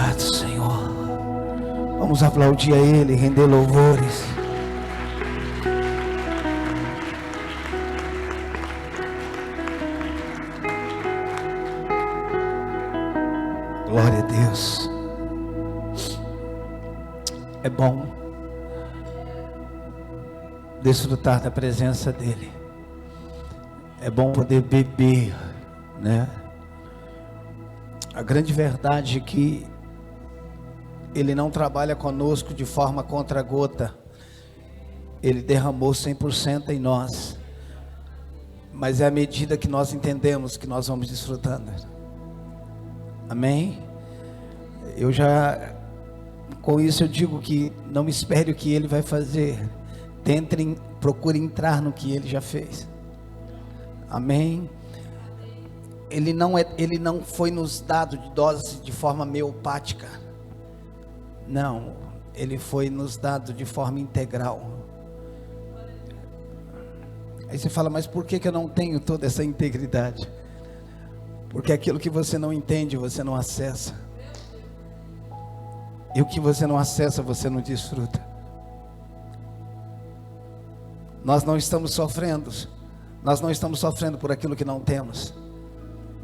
Obrigado, Senhor. Vamos aplaudir a Ele, render louvores. Glória a Deus. É bom desfrutar da presença dEle. É bom poder beber, né? A grande verdade é que Ele não trabalha conosco de forma contra-gota. Ele derramou 100% em nós. Mas é à medida que nós entendemos que nós vamos desfrutando. Amém? Com isso eu digo que não espere o que Ele vai fazer. Procure entrar no que Ele já fez. Amém? Ele não foi nos dado de dose de forma homeopática. Não, Ele foi nos dado de forma integral. Aí você fala, mas por que eu não tenho toda essa integridade? Porque aquilo que você não entende, você não acessa. E o que você não acessa, você não desfruta. Nós não estamos sofrendo por aquilo que não temos.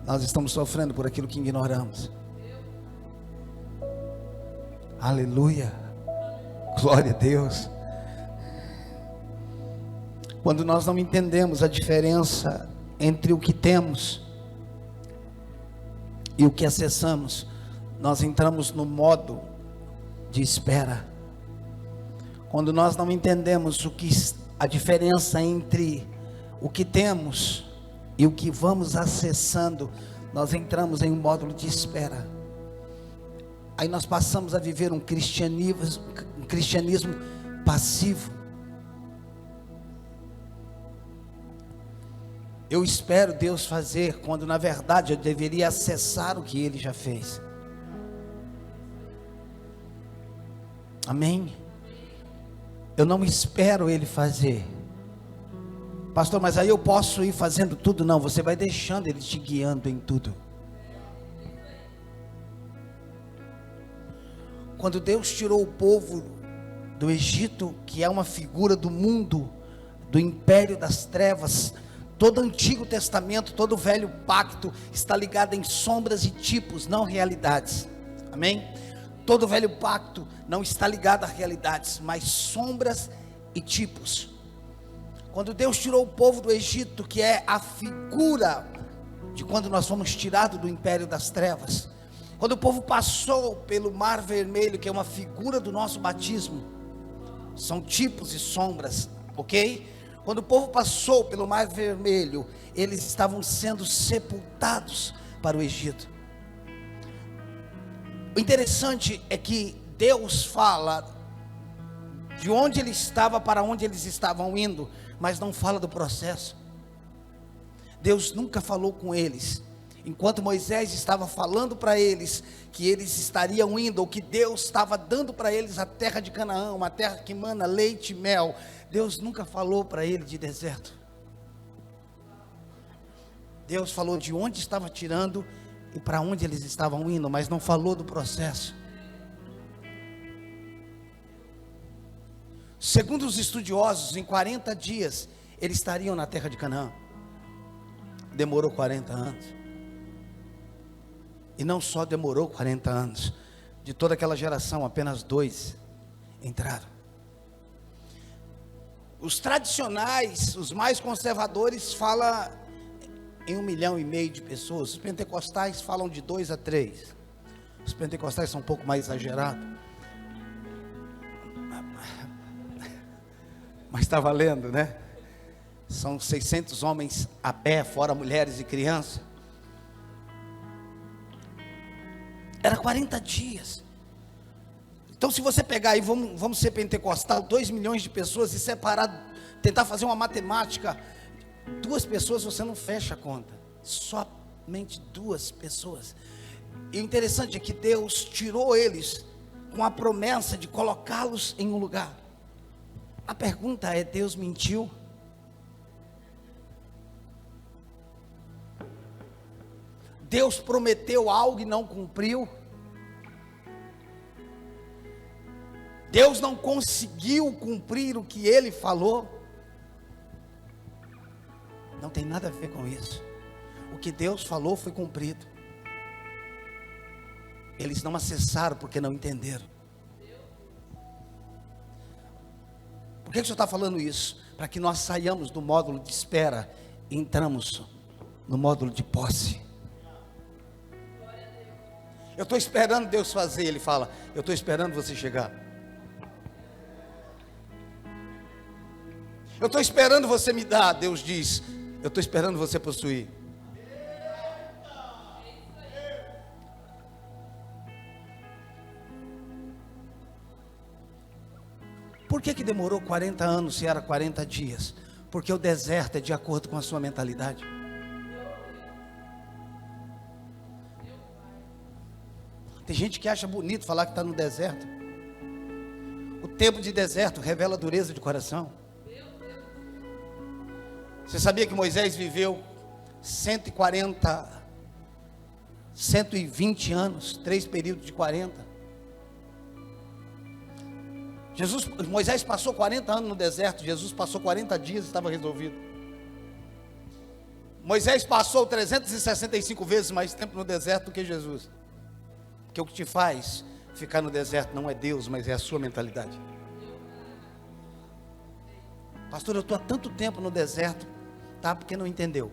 Nós estamos sofrendo por aquilo que ignoramos. Aleluia, glória a Deus. Quando nós não entendemos a diferença entre o que temos e o que acessamos, nós entramos no modo de espera. Quando nós não entendemos a diferença entre o que temos e o que vamos acessando, nós entramos em um módulo de espera. Aí nós passamos a viver um cristianismo passivo. Eu espero Deus fazer, quando na verdade eu deveria acessar o que Ele já fez. Amém? Eu não espero Ele fazer. Pastor, mas aí eu posso ir fazendo tudo? Não, você vai deixando Ele te guiando em tudo. Quando Deus tirou o povo do Egito, que é uma figura do mundo, do império das trevas, todo o Antigo Testamento, todo o Velho Pacto está ligado em sombras e tipos, não realidades. Amém? Todo o Velho Pacto não está ligado a realidades, mas sombras e tipos. Quando Deus tirou o povo do Egito, que é a figura de quando nós fomos tirados do império das trevas, quando o povo passou pelo Mar Vermelho, que é uma figura do nosso batismo, são tipos e sombras, ok? Quando o povo passou pelo Mar Vermelho, eles estavam sendo sepultados para o Egito. O interessante é que Deus fala de onde ele estava para onde eles estavam indo, mas não fala do processo. Deus nunca falou com eles, enquanto Moisés estava falando para eles que eles estariam indo, ou que Deus estava dando para eles a terra de Canaã, uma terra que mana leite e mel. Deus nunca falou para ele de deserto. Deus falou de onde estava tirando e para onde eles estavam indo, mas não falou do processo. Segundo os estudiosos, em 40 dias eles estariam na terra de Canaã. Demorou 40 anos. E não só demorou 40 anos, de toda aquela geração, apenas 2 entraram. Os tradicionais, os mais conservadores, falam em 1,5 milhão de pessoas. Os pentecostais falam de 2 a 3. Os pentecostais são um pouco mais exagerados. Mas está valendo, né? São 600 homens a pé, fora mulheres e crianças. Era 40 dias. Então se você pegar aí, vamos ser pentecostal, 2 milhões de pessoas e separar, tentar fazer uma matemática, 2 pessoas você não fecha a conta. Somente 2 pessoas. E o interessante é que Deus tirou eles com a promessa de colocá-los em um lugar. A pergunta é: Deus mentiu? Deus prometeu algo e não cumpriu? Deus não conseguiu cumprir o que ele falou. Não tem nada a ver com isso. O que Deus falou foi cumprido. Eles não acessaram porque não entenderam. Por que o Senhor está falando isso? Para que nós saiamos do módulo de espera e entramos no módulo de posse. Eu estou esperando Deus fazer. Ele fala, eu estou esperando você chegar. Eu estou esperando você me dar. Deus diz, eu estou esperando você possuir. Por que demorou 40 anos se era 40 dias? Porque o deserto é de acordo com a sua mentalidade. Tem gente que acha bonito falar que está no deserto. O tempo de deserto revela dureza de coração. Você sabia que Moisés viveu 120 anos, 3 períodos de 40? Moisés passou 40 anos no deserto, Jesus passou 40 dias e estava resolvido. Moisés passou 365 vezes mais tempo no deserto do que Jesus. Porque o que te faz ficar no deserto não é Deus, mas é a sua mentalidade. Pastor, eu estou há tanto tempo no deserto, tá? Porque não entendeu.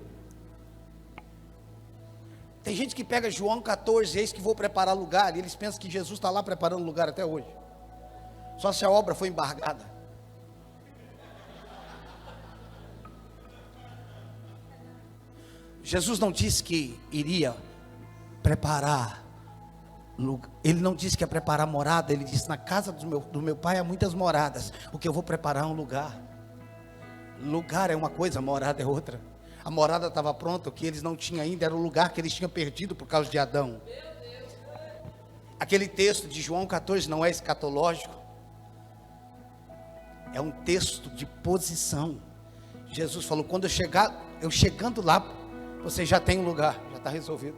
Tem gente que pega João 14, eis que vou preparar lugar, e eles pensam que Jesus está lá preparando lugar até hoje. Só se a obra foi embargada. Jesus não disse que iria preparar, ele não disse que ia preparar morada, ele disse, na casa do meu pai há muitas moradas, o que eu vou preparar é um lugar. Lugar é uma coisa, morada é outra. A morada estava pronta, o que eles não tinham ainda era o lugar que eles tinham perdido por causa de Adão. Aquele texto de João 14 não é escatológico, é um texto de posição. Jesus falou, quando eu chegando lá, você já tem um lugar, já está resolvido.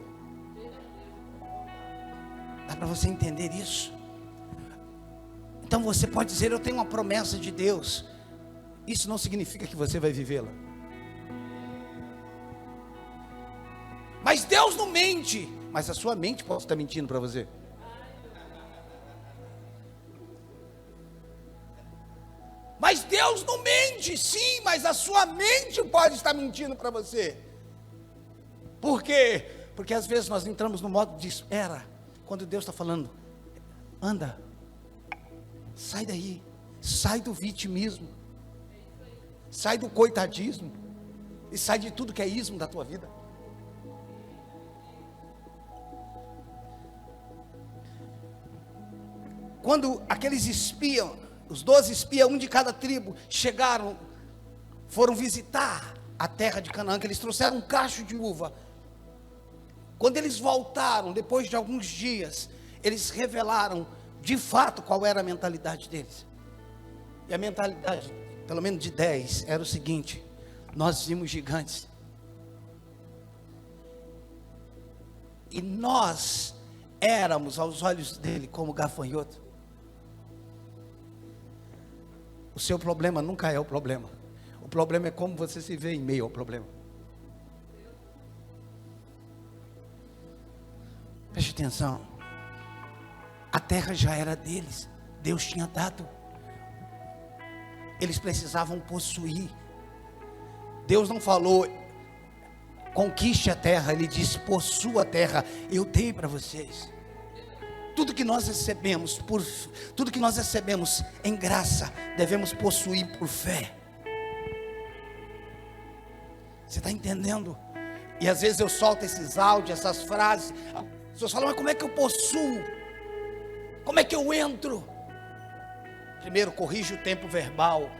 Dá para você entender isso? Então você pode dizer, eu tenho uma promessa de Deus. Isso não significa que você vai vivê-la. Mas Deus não mente. Mas a sua mente pode estar mentindo para você. Mas Deus não mente, sim, mas a sua mente pode estar mentindo para você. Por quê? Porque às vezes nós entramos no modo de espera, quando Deus está falando, anda, sai daí, sai do vitimismo, sai do coitadismo, e sai de tudo que é ismo da tua vida. Quando aqueles espias, os 12 espias, um de cada tribo, foram visitar a terra de Canaã, que eles trouxeram um cacho de uva. Quando eles voltaram, depois de alguns dias, eles revelaram de fato qual era a mentalidade deles. E a mentalidade, pelo menos de 10, era o seguinte: nós vimos gigantes. E nós éramos aos olhos dele como gafanhoto. O seu problema nunca é o problema. O problema é como você se vê em meio ao problema. Preste atenção. A terra já era deles. Deus tinha dado. Eles precisavam possuir. Deus não falou, conquiste a terra. Ele disse, possua a terra. Eu dei para vocês. Tudo que nós recebemos, tudo que nós recebemos em graça, devemos possuir por fé. Você está entendendo? E às vezes eu solto esses áudios, essas frases. As pessoas falam, mas como é que eu possuo? Como é que eu entro? Primeiro, corrige o tempo verbal.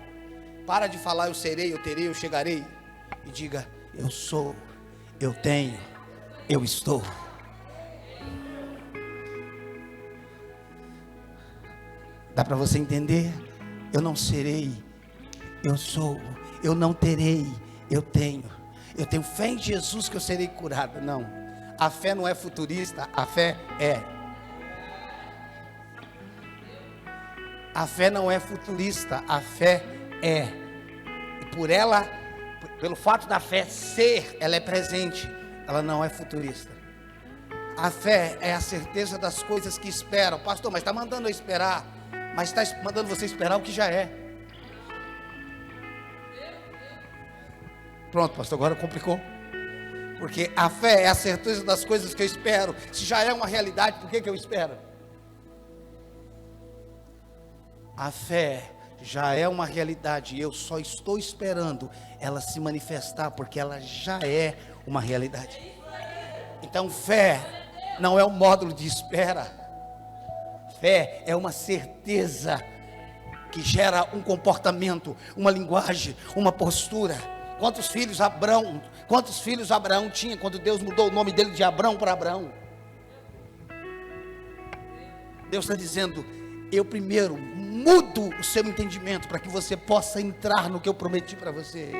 Para de falar eu serei, eu terei, eu chegarei. E diga, eu sou, eu tenho, eu estou. Dá para você entender? Eu não serei, eu sou. Eu não terei, eu tenho. Eu tenho fé em Jesus que eu serei curado. Não, a fé não é futurista, a fé é. A fé não é futurista, a fé é. E pelo fato da fé ser, ela é presente, ela não é futurista. A fé é a certeza das coisas que esperam. Pastor, mas está mandando eu esperar, mas está mandando você esperar o que já é. Pronto, pastor, agora complicou. Porque a fé é a certeza das coisas que eu espero. Se já é uma realidade, por que eu espero? A fé já é uma realidade, eu só estou esperando ela se manifestar, porque ela já é uma realidade. Então fé não é um módulo de espera. Fé é uma certeza que gera um comportamento, uma linguagem, uma postura. Quantos filhos Abraão tinha quando Deus mudou o nome dele de Abrão para Abraão? Deus está dizendo: eu primeiro mudo o seu entendimento para que você possa entrar no que eu prometi para você.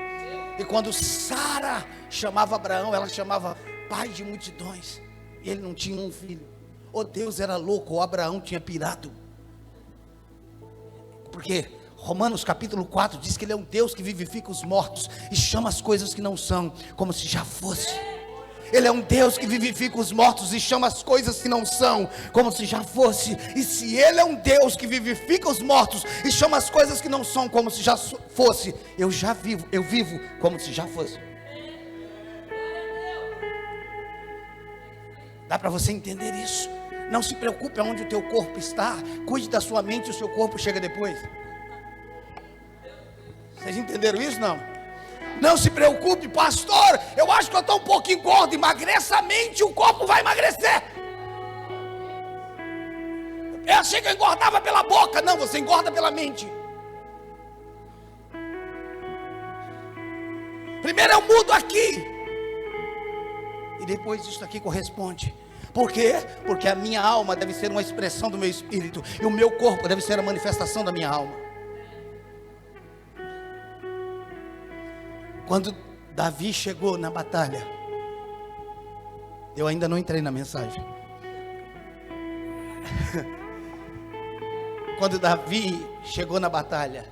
E quando Sara chamava Abraão, ela chamava pai de multidões, e ele não tinha um filho. Ou Deus era louco, ou Abraão tinha pirado. Porque Romanos capítulo 4 diz que ele é um Deus que vivifica os mortos e chama as coisas que não são como se já fosse. Ele é um Deus que vivifica os mortos e chama as coisas que não são como se já fosse. E se Ele é um Deus que vivifica os mortos e chama as coisas que não são como se já fosse, eu vivo como se já fosse. Dá para você entender isso? Não se preocupe aonde o teu corpo está, cuide da sua mente, o seu corpo chega depois. Vocês entenderam isso? Não se preocupe, pastor, eu acho que eu estou um pouquinho gordo, emagreça a mente, o corpo vai emagrecer. Eu achei que eu engordava pela boca. Não, você engorda pela mente. Primeiro eu mudo aqui, e depois isso aqui corresponde. Por quê? Porque a minha alma deve ser uma expressão do meu espírito, e o meu corpo deve ser a manifestação da minha alma. Quando Davi chegou na batalha, eu ainda não entrei na mensagem. Quando Davi chegou na batalha,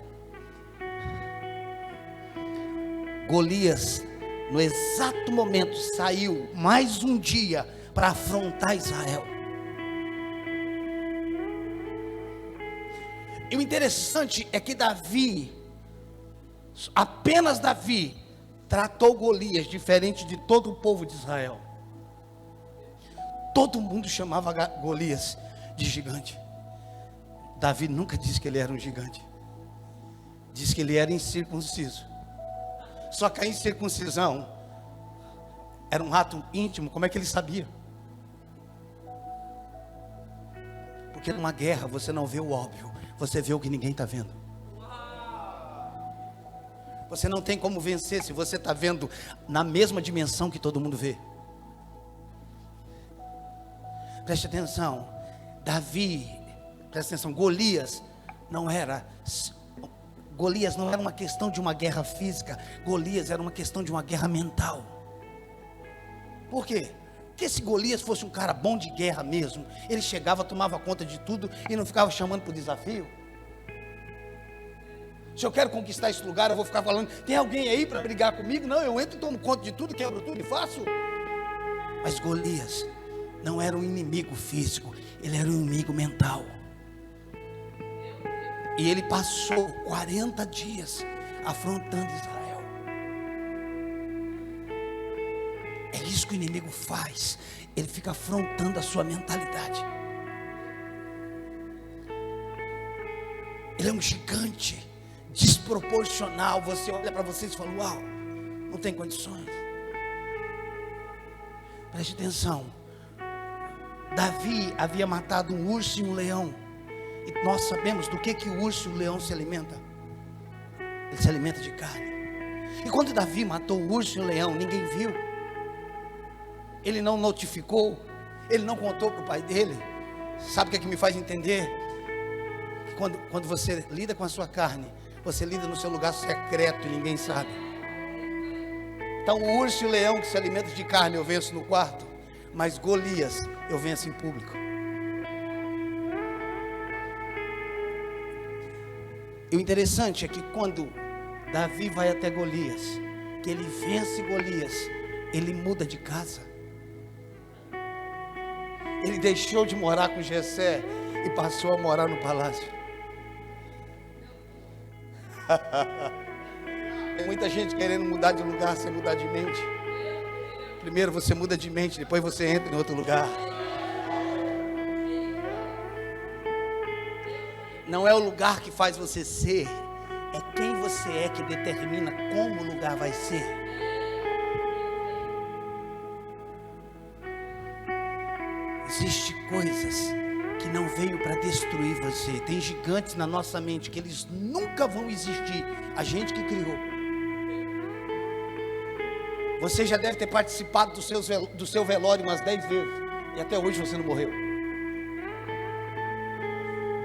Golias, no exato momento, saiu mais um dia para afrontar Israel. E o interessante é que apenas Davi tratou Golias diferente de todo o povo de Israel. Todo mundo chamava Golias de gigante. Davi nunca disse que ele era um gigante. Disse que ele era incircunciso. Só que a incircuncisão era um ato íntimo. Como é que ele sabia? Porque numa guerra você não vê o óbvio, você vê o que ninguém está vendo. Você não tem como vencer se você está vendo na mesma dimensão que todo mundo vê. Preste atenção. Golias não era uma questão de uma guerra física. Golias era uma questão de uma guerra mental. Por quê? Porque se Golias fosse um cara bom de guerra mesmo, ele chegava, tomava conta de tudo e não ficava chamando para o desafio. Se eu quero conquistar esse lugar, eu vou ficar falando: tem alguém aí para brigar comigo? Não, eu entro e tomo conta de tudo, quebro tudo e faço. Mas Golias não era um inimigo físico, ele era um inimigo mental. E ele passou 40 dias afrontando Israel. É isso que o inimigo faz. Ele fica afrontando a sua mentalidade. Ele é um gigante desproporcional. Você olha para vocês e fala: uau, não tem condições. Preste atenção. Davi havia matado um urso e um leão. E nós sabemos do que o urso e o leão se alimentam. Ele se alimenta de carne. E quando Davi matou o urso e o leão, ninguém viu. Ele não notificou. Ele não contou para o pai dele. Sabe o que me faz entender? Quando você lida com a sua carne, você lida no seu lugar secreto e ninguém sabe. Então o urso e o leão que se alimentam de carne eu venço no quarto, mas Golias eu venço em público. E o interessante é que quando Davi vai até Golias, que ele vence Golias, ele muda de casa. Ele deixou de morar com Jessé e passou a morar no palácio. Tem muita gente querendo mudar de lugar sem mudar de mente. Primeiro você muda de mente, depois você entra em outro lugar. Não é o lugar que faz você ser, é quem você é que determina como o lugar vai ser. Existem coisas que não veio para destruir você. Tem gigantes na nossa mente que eles nunca vão existir. A gente que criou. Você já deve ter participado do seu velório umas 10 vezes. E até hoje você não morreu.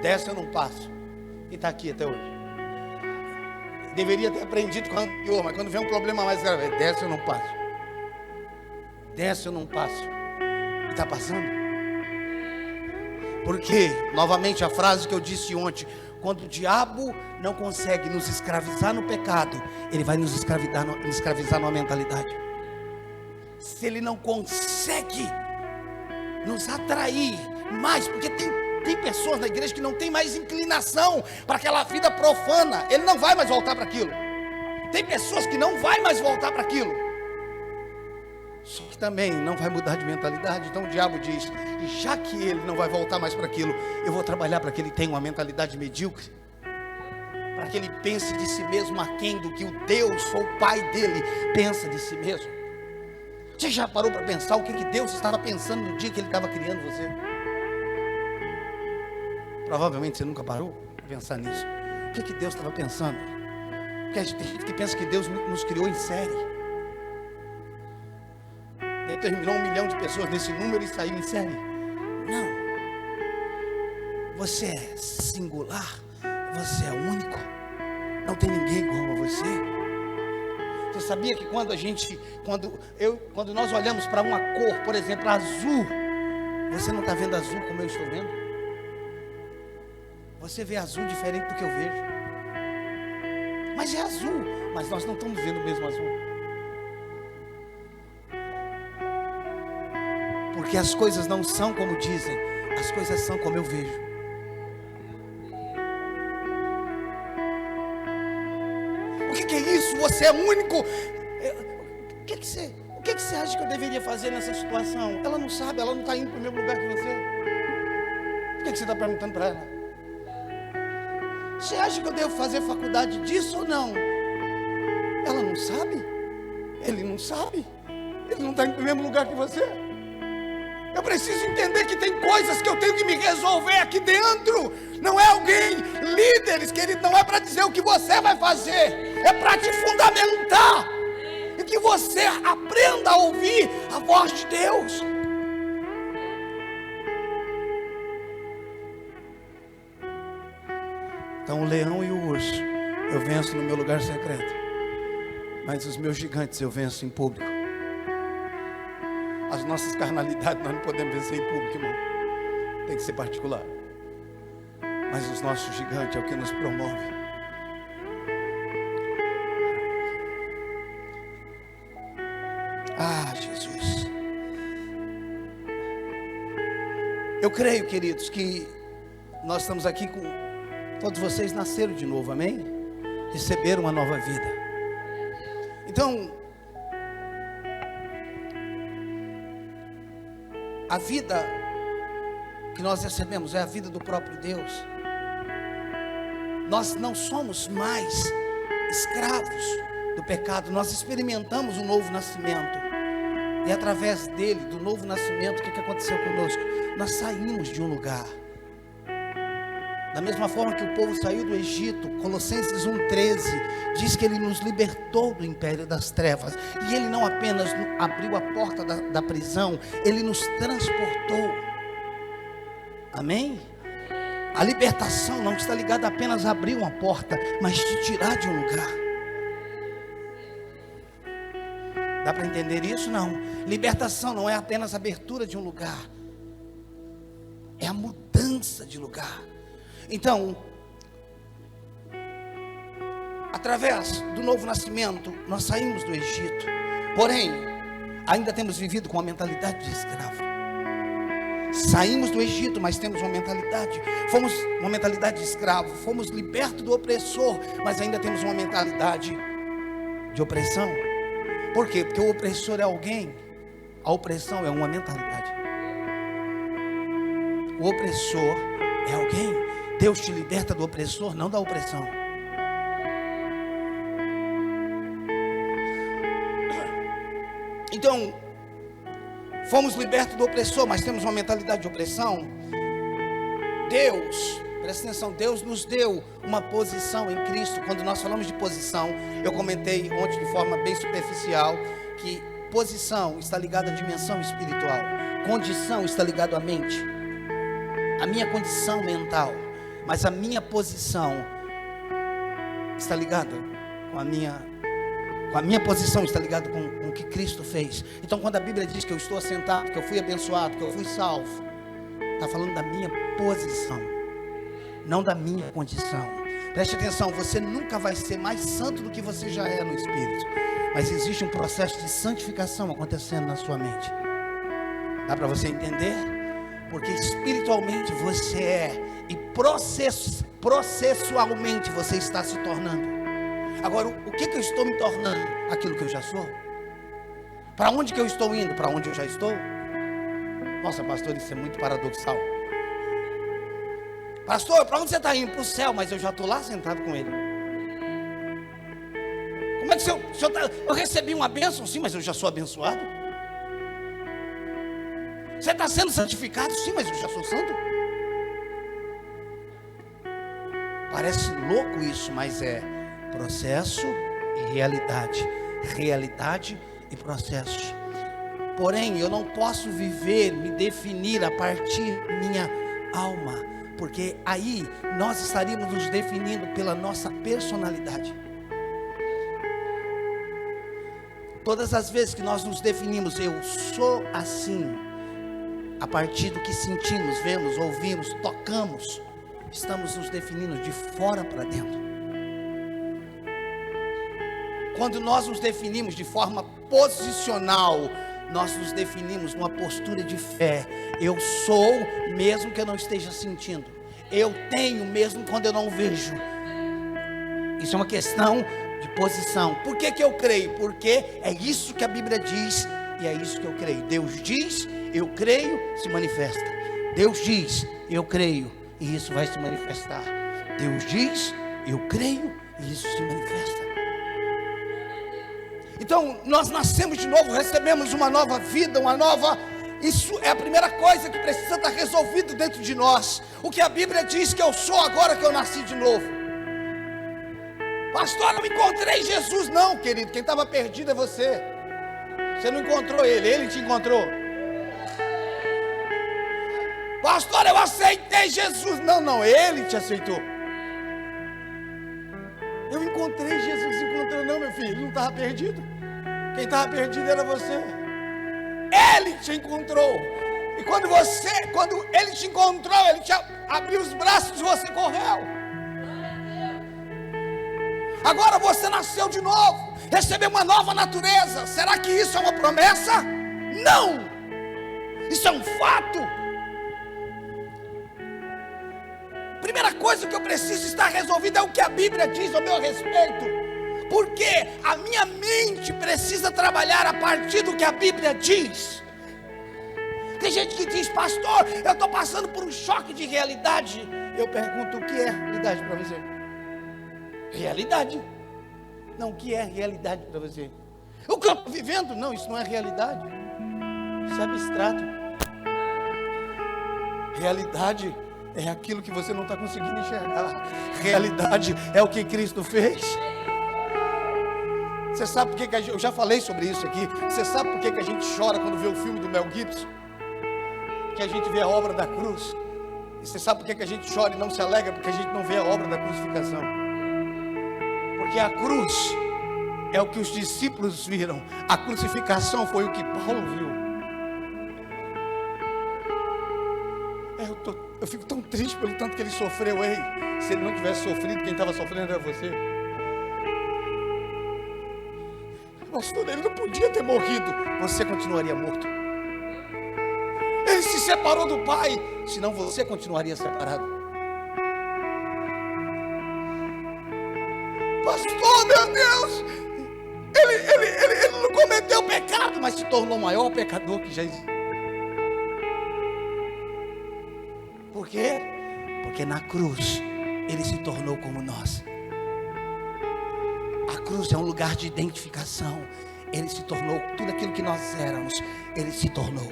Dessa eu não passo. E está aqui até hoje. Deveria ter aprendido com a anterior, mas quando vem um problema mais grave, dessa eu não passo. Dessa eu não passo. E está passando. Porque, novamente a frase que eu disse ontem, quando o diabo não consegue nos escravizar no pecado, ele vai nos escravizar numa mentalidade. Se ele não consegue nos atrair mais, porque tem pessoas na igreja que não tem mais inclinação para aquela vida profana, ele não vai mais voltar para aquilo. Tem pessoas que não vai mais voltar para aquilo. Só que também não vai mudar de mentalidade. Então o diabo diz, e já que ele não vai voltar mais para aquilo, eu vou trabalhar para que ele tenha uma mentalidade medíocre, para que ele pense de si mesmo aquém do que o Deus ou o pai dele pensa de si mesmo. Você já parou para pensar o que Deus estava pensando no dia que ele estava criando você? Provavelmente você nunca parou para pensar nisso. O que Deus estava pensando? Porque a gente que pensa que Deus nos criou em série. Determinou 1 milhão de pessoas nesse número e saiu em série. Não. Você é singular. Você é único. Não tem ninguém igual a você. Você sabia que quando nós olhamos para uma cor, por exemplo, azul, você não está vendo azul como eu estou vendo? Você vê azul diferente do que eu vejo. Mas é azul. Mas nós não estamos vendo o mesmo azul. Porque as coisas não são como dizem, as coisas são como eu vejo. O que é isso? Você é único. O que você acha que eu deveria fazer nessa situação? Ela não sabe, ela não está indo para o mesmo lugar que você. Por que você está perguntando para ela? Você acha que eu devo fazer faculdade disso ou não? Ela não sabe. Ele não sabe. Ele não está indo para o mesmo lugar que você. Eu preciso entender que tem coisas que eu tenho que me resolver aqui dentro. Não é alguém, líderes, querido, não é para dizer o que você vai fazer. É para te fundamentar. E que você aprenda a ouvir a voz de Deus. Então o leão e o urso eu venço no meu lugar secreto. Mas os meus gigantes eu venço em público. As nossas carnalidades nós não podemos vencer em público, irmão. Tem que ser particular. Mas os nossos gigantes é o que nos promove. Ah, Jesus. Eu creio, queridos, que nós estamos aqui com todos vocês nasceram de novo, amém? Receberam uma nova vida. Então, a vida que nós recebemos é a vida do próprio Deus. Nós não somos mais escravos do pecado. Nós experimentamos um novo nascimento. E através dele, do novo nascimento, o que aconteceu conosco? Nós saímos de um lugar. Da mesma forma que o povo saiu do Egito, Colossenses 1,13 diz que ele nos libertou do império das trevas. E ele não apenas abriu a porta da prisão, ele nos transportou. Amém? A libertação não está ligada apenas a abrir uma porta, mas te tirar de um lugar. Dá para entender isso? Não. Libertação não é apenas a abertura de um lugar, é a mudança de lugar. Então, através do novo nascimento, nós saímos do Egito. Porém, ainda temos vivido com a mentalidade de escravo. Saímos do Egito, mas temos uma mentalidade. Fomos uma mentalidade de escravo. Fomos libertos do opressor, mas ainda temos uma mentalidade de opressão. Por quê? Porque o opressor é alguém. A opressão é uma mentalidade. O opressor é alguém. Deus te liberta do opressor, não da opressão. Então, fomos libertos do opressor, mas temos uma mentalidade de opressão. Deus, presta atenção, Deus nos deu uma posição em Cristo. Quando nós falamos de posição, eu comentei ontem de forma bem superficial que posição está ligada à dimensão espiritual, condição está ligada à mente, a minha condição mental, mas a minha posição está ligada com a minha posição, está ligada com o que Cristo fez. Então, quando a Bíblia diz que eu estou assentado, que eu fui abençoado, que eu fui salvo, está falando da minha posição, não da minha condição. Preste atenção, você nunca vai ser mais santo do que você já é no Espírito, mas existe um processo de santificação acontecendo na sua mente. Dá para você entender? Porque espiritualmente você é, e processualmente você está se tornando. Agora, o que eu estou me tornando? Aquilo que eu já sou. Para onde que eu estou indo? Para onde eu já estou? Nossa, pastor, isso é muito paradoxal. Pastor, para onde você está indo? Para o céu, mas eu já estou lá sentado com ele. Como é que eu recebi uma bênção? Sim, mas eu já sou abençoado. Você está sendo santificado? Sim, mas eu já sou santo. Parece louco isso, mas é processo e realidade. Realidade e processo. Porém, eu não posso viver, me definir a partir da minha alma, porque aí nós estaríamos nos definindo pela nossa personalidade. Todas as vezes que nós nos definimos, eu sou assim, a partir do que sentimos, vemos, ouvimos, tocamos, estamos nos definindo de fora para dentro. Quando nós nos definimos de forma posicional, nós nos definimos numa postura de fé. Eu sou, mesmo que eu não esteja sentindo. Eu tenho, mesmo quando eu não vejo. Isso é uma questão de posição. Por que eu creio? Porque é isso que a Bíblia diz e é isso que eu creio. Deus diz, eu creio, se manifesta. Deus diz, eu creio, e isso vai se manifestar. Deus diz, eu creio, e isso se manifesta. Então, nós nascemos de novo, recebemos uma nova vida, isso é a primeira coisa que precisa estar resolvido dentro de nós. O que a Bíblia diz que eu sou agora que eu nasci de novo. Pastor, eu não encontrei Jesus. Não, querido, quem estava perdido é você. Você não encontrou ele te encontrou. Pastor, eu aceitei Jesus. Não, ele te aceitou. Eu encontrei Jesus, encontrou não, meu filho, ele não estava perdido. Quem estava perdido era você. Ele te encontrou. E quando ele te encontrou, ele te abriu os braços e você correu. Agora você nasceu de novo, recebeu uma nova natureza. Será que isso é uma promessa? Não. Isso é um fato. Primeira coisa que eu preciso estar resolvida é o que a Bíblia diz ao meu respeito. Porque a minha mente precisa trabalhar a partir do que a Bíblia diz. Tem gente que diz, pastor, eu estou passando por um choque de realidade. Eu pergunto, o que é realidade para você? Realidade? Não, o que é realidade para você? O que eu estou vivendo? Não, isso não é realidade. Isso é abstrato. Realidade é aquilo que você não está conseguindo enxergar. Realidade é o que Cristo fez. Você sabe por que eu já falei sobre isso aqui. Você sabe por que a gente chora quando vê o filme do Mel Gibson? Que a gente vê a obra da cruz. E você sabe por que a gente chora e não se alegra? Porque a gente não vê a obra da crucificação. Porque a cruz é o que os discípulos viram. A crucificação foi o que Paulo viu. Eu fico tão triste pelo tanto que ele sofreu. Ei, se ele não tivesse sofrido, quem estava sofrendo era você. pastor, ele não podia ter morrido. Você continuaria morto. Ele se separou do pai, senão você continuaria separado. Pastor, meu Deus, ele não cometeu pecado, mas se tornou o maior pecador que já existiu. Por quê? Porque na cruz ele se tornou como nós. A cruz é um lugar de identificação. Ele se tornou tudo aquilo que nós éramos. Ele se tornou.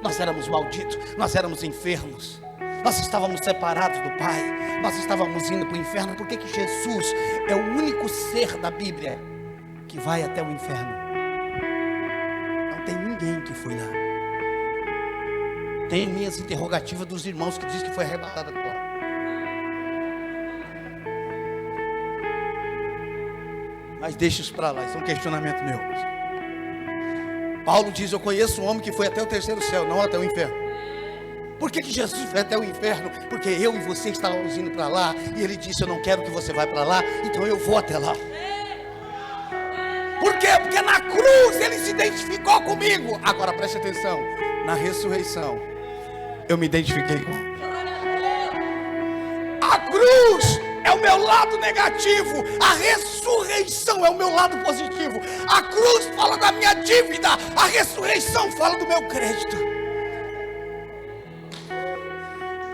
Nós éramos malditos, nós éramos enfermos, nós estávamos separados do Pai, nós estávamos indo para o inferno. Por que que Jesus é o único ser da Bíblia que vai até o inferno? Não tem ninguém que foi lá. Tem minhas interrogativas dos irmãos que diz que foi arrebatado agora. Mas deixa isso para lá, isso é um questionamento meu. Paulo diz: eu conheço um homem que foi até o terceiro céu, não até o inferno. Por que que Jesus foi até o inferno? Porque eu e você estávamos indo para lá, e ele disse: eu não quero que você vá para lá, então eu vou até lá. Por quê? Porque na cruz ele se identificou comigo. Agora preste atenção, na ressurreição eu me identifiquei com ele. A cruz é o meu lado negativo, a ressurreição é o meu lado positivo. A cruz fala da minha dívida, a ressurreição fala do meu crédito.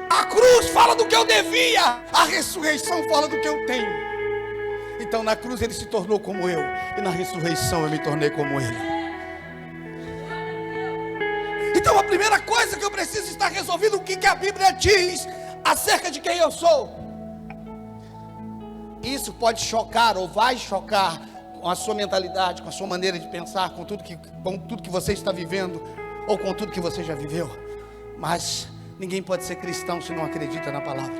A cruz fala do que eu devia, a ressurreição fala do que eu tenho. Então na cruz ele se tornou como eu, e na ressurreição eu me tornei como ele. Então a primeira coisa que eu preciso estar resolvido, o que a Bíblia diz acerca de quem eu sou. Isso pode chocar ou vai chocar com a sua mentalidade, com a sua maneira de pensar, com tudo que você está vivendo, ou com tudo que você já viveu. Mas ninguém pode ser cristão se não acredita na palavra.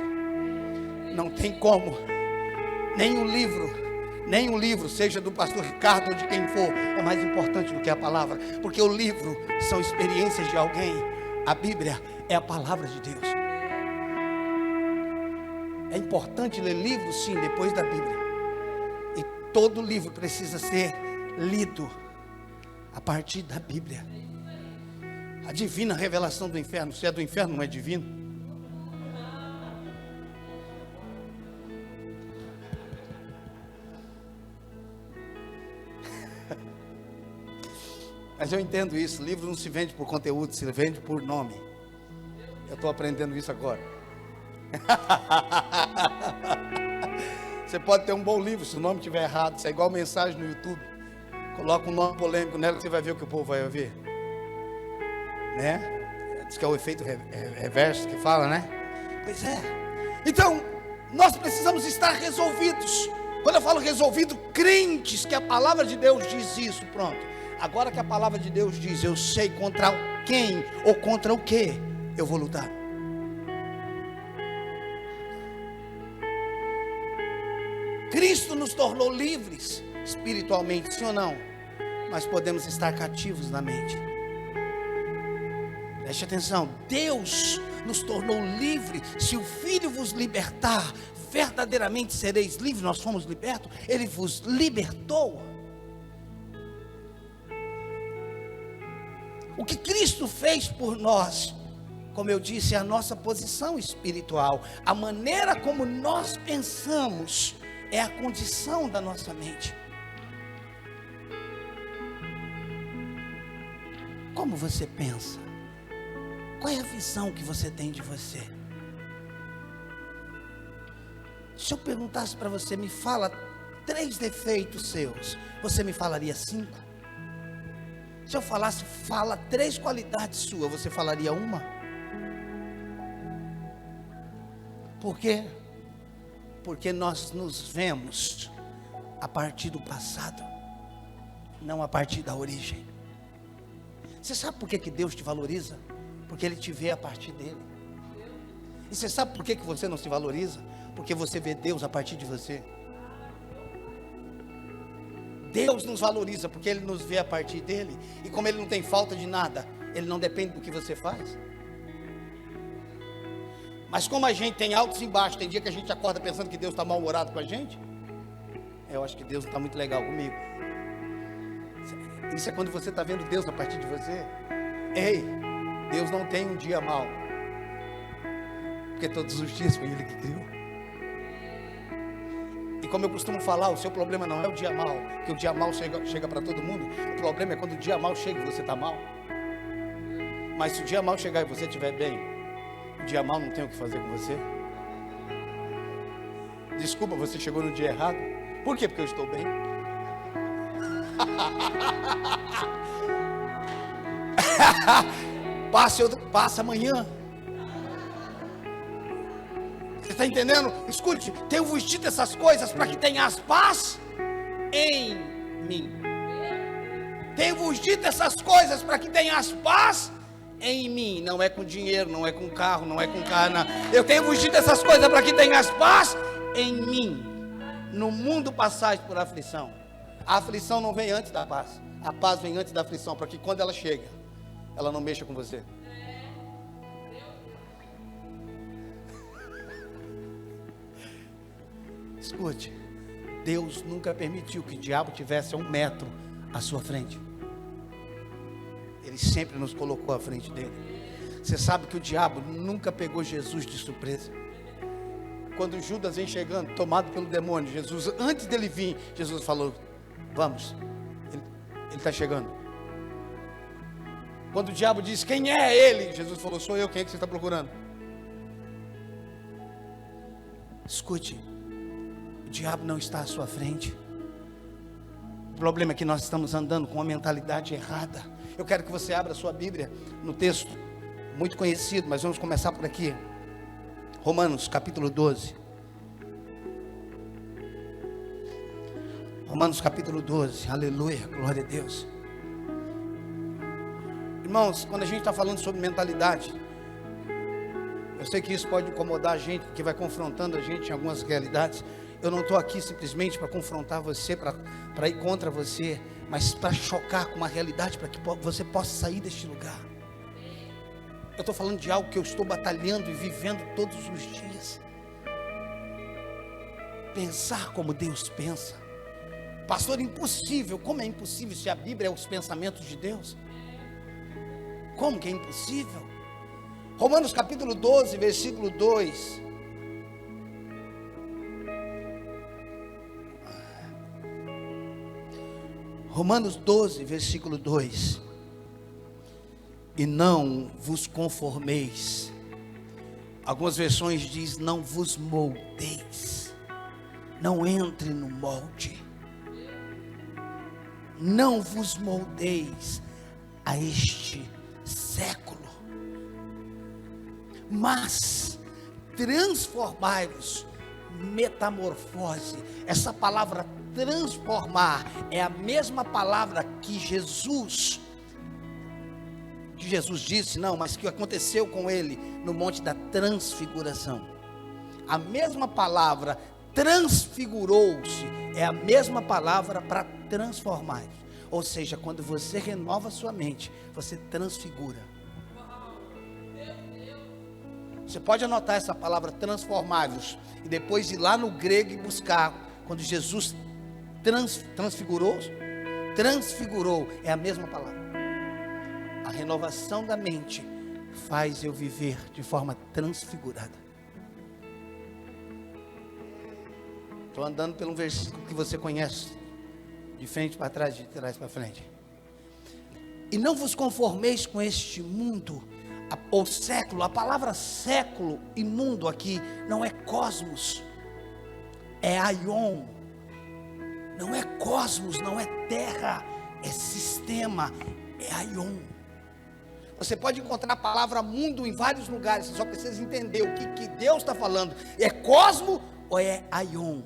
Não tem como. Nenhum livro, seja do pastor Ricardo ou de quem for, é mais importante do que a palavra. Porque o livro são experiências de alguém. A Bíblia é a palavra de Deus. É importante ler livros, sim, depois da Bíblia. E todo livro precisa ser lido a partir da Bíblia. A divina revelação do inferno. Se é do inferno, não é divino. Mas eu entendo isso. Livro não se vende por conteúdo, se vende por nome. Eu estou aprendendo isso agora. Você pode ter um bom livro, se o nome estiver errado. Isso é igual mensagem no YouTube. Coloca um nome polêmico nela que você vai ver o que o povo vai ver, né? Diz que é o efeito reverso que fala, né? Pois é. Então nós precisamos estar resolvidos. Quando eu falo resolvido, crentes que a palavra de Deus diz isso. Pronto, agora que a palavra de Deus diz, eu sei contra quem ou contra o que eu vou lutar. Cristo nos tornou livres espiritualmente, sim ou não? Mas podemos estar cativos na mente. Preste atenção, Deus nos tornou livres. Se o Filho vos libertar, verdadeiramente sereis livres. Nós fomos libertos, Ele vos libertou. O que Cristo fez por nós, como eu disse, é a nossa posição espiritual. A maneira como nós pensamos é a condição da nossa mente. Como você pensa? Qual é a visão que você tem de você? Se eu perguntasse para você, me fala 3 defeitos seus, você me falaria 5? Se eu falasse, fala 3 qualidades suas, você falaria 1? Por quê? Porque nós nos vemos a partir do passado, não a partir da origem. Você sabe por que Deus te valoriza? Porque Ele te vê a partir dele. E você sabe por que você não se valoriza? Porque você vê Deus a partir de você. Deus nos valoriza porque Ele nos vê a partir dele. E como Ele não tem falta de nada, Ele não depende do que você faz. Mas como a gente tem altos e baixos, tem dia que a gente acorda pensando que Deus está mal-humorado com a gente. Eu acho que Deus não está muito legal comigo. Isso é quando você está vendo Deus a partir de você. Ei, Deus não tem um dia mau, porque todos os dias foi Ele que criou. E como eu costumo falar, o seu problema não é o dia mau, porque o dia mau chega para todo mundo. O problema é quando o dia mau chega e você está mal. Mas se o dia mau chegar e você estiver bem, o dia mau não tem o que fazer com você. Desculpa, você chegou no dia errado. Por quê? Porque eu estou bem. Passa amanhã. Você está entendendo? Escute, tenho-vos dito essas coisas para que tenhas paz em mim. Tenho-vos dito essas coisas para que tenhas paz em mim. Não é com dinheiro, não é com carro, não é com cana. Eu tenho-vos dito essas coisas para que tenhas paz em mim. No mundo passais por aflição. A aflição não vem antes da paz. A paz vem antes da aflição, para que quando ela chega, ela não mexa com você. Escute, Deus nunca permitiu que o diabo tivesse a 1 metro à sua frente. Ele sempre nos colocou à frente dele. Você sabe que o diabo nunca pegou Jesus de surpresa. Quando Judas vem chegando, tomado pelo demônio, Jesus, antes dele vir, Jesus falou: vamos, ele está chegando. Quando o diabo disse: quem é ele? Jesus falou: sou eu. Quem é que você está procurando? Escute, o diabo não está à sua frente. O problema é que nós estamos andando com uma mentalidade errada. Eu quero que você abra a sua Bíblia no texto muito conhecido, mas vamos começar por aqui. Romanos capítulo 12. Romanos capítulo 12, aleluia, glória a Deus. Irmãos, quando a gente está falando sobre mentalidade, eu sei que isso pode incomodar a gente, porque vai confrontando a gente em algumas realidades. Eu não estou aqui simplesmente para confrontar você, para ir contra você, mas para chocar com uma realidade, para que você possa sair deste lugar. Eu estou falando de algo que eu estou batalhando e vivendo todos os dias. Pensar como Deus pensa. Pastor, impossível. Como é impossível se a Bíblia é os pensamentos de Deus? Como que é impossível? Romanos capítulo 12, versículo 2. Romanos 12, versículo 2. E não vos conformeis. Algumas versões diz: não vos moldeis. Não entre no molde. Não vos moldeis a este século, mas transformai-vos, metamorfose. Essa palavra transformar é a mesma palavra que Jesus disse, não, mas que aconteceu com ele no monte da transfiguração. A mesma palavra transfigurou-se é a mesma palavra para transformar. Ou seja, quando você renova sua mente, você transfigura. Você pode anotar essa palavra transformar-vos e depois ir lá no grego e buscar. Quando Jesus transfigurou, é a mesma palavra. A renovação da mente faz eu viver de forma transfigurada. Estou andando pelo versículo que você conhece, de frente para trás, de trás para frente. E não vos conformeis com este mundo, ou século. A palavra século e mundo aqui não é cosmos, é aion. Não é cosmos, não é terra, é sistema, é aion. Você pode encontrar a palavra mundo em vários lugares, você só precisa entender o que Deus está falando. É cosmo ou é aion?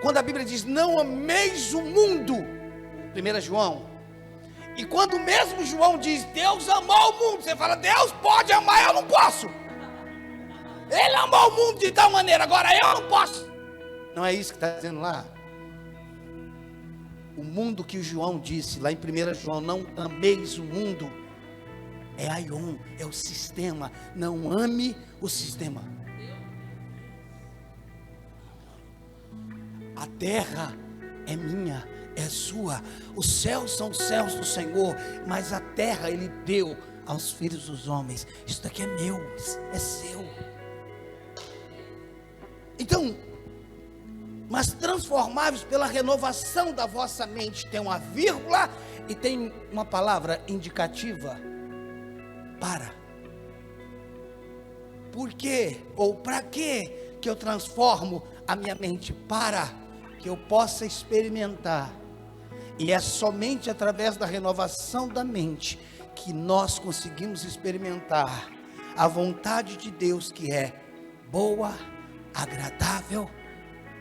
Quando a Bíblia diz: não ameis o mundo, 1 João, e quando mesmo João diz: Deus amou o mundo, você fala: Deus pode amar, eu não posso. Ele amou o mundo de tal maneira, agora eu não posso. Não é isso que está dizendo lá? O mundo que o João disse lá em 1 João: não ameis o mundo, é aion, é o sistema. Não ame o sistema. A terra é minha, é sua. Os céus são os céus do Senhor, mas a terra Ele deu aos filhos dos homens. Isso daqui é meu, é seu. Então, mas transformáveis pela renovação da vossa mente. Tem uma vírgula e tem uma palavra indicativa. Para. Por quê? Ou para quê que eu transformo a minha mente? Para que eu possa experimentar. E é somente através da renovação da mente que nós conseguimos experimentar a vontade de Deus, que é boa, agradável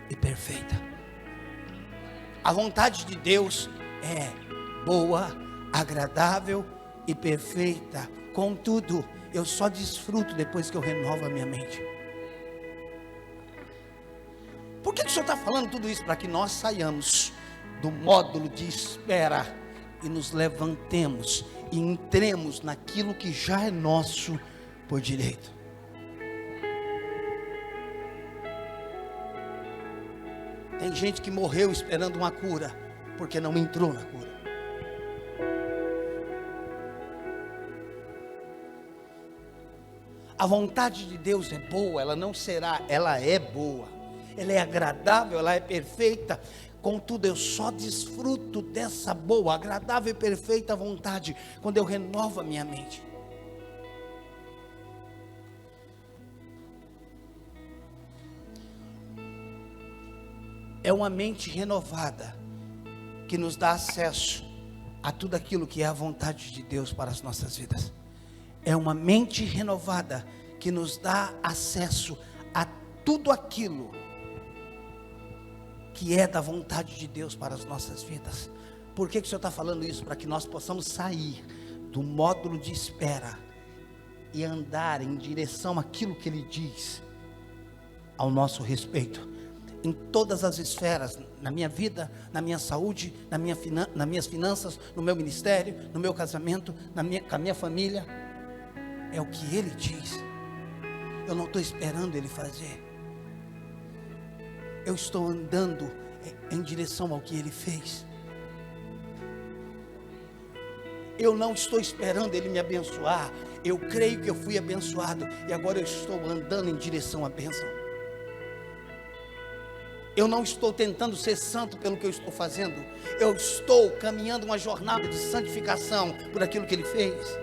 e perfeita. A vontade de Deus é boa, agradável e perfeita. Contudo, eu só desfruto depois que eu renovo a minha mente. Por que o Senhor está falando tudo isso? Para que nós saiamos do módulo de espera e nos levantemos e entremos naquilo que já é nosso por direito. Tem gente que morreu esperando uma cura, porque não entrou na cura. A vontade de Deus é boa, ela não será, ela é boa. Ela é agradável, ela é perfeita. Contudo, eu só desfruto dessa boa, agradável e perfeita vontade quando eu renovo a minha mente. É uma mente renovada que nos dá acesso a tudo aquilo que é a vontade de Deus para as nossas vidas. É uma mente renovada que nos dá acesso a tudo aquilo que é da vontade de Deus para as nossas vidas. Por que o Senhor está falando isso? Para que nós possamos sair do módulo de espera e andar em direção àquilo que Ele diz ao nosso respeito. Em todas as esferas, na minha vida, na minha saúde, nas minhas finanças, no meu ministério, no meu casamento, com a minha família. É o que Ele diz. Eu não estou esperando Ele fazer. Eu estou andando em direção ao que Ele fez. Eu não estou esperando Ele me abençoar. Eu creio que eu fui abençoado e agora eu estou andando em direção à bênção. Eu não estou tentando ser santo pelo que eu estou fazendo. Eu estou caminhando uma jornada de santificação por aquilo que Ele fez.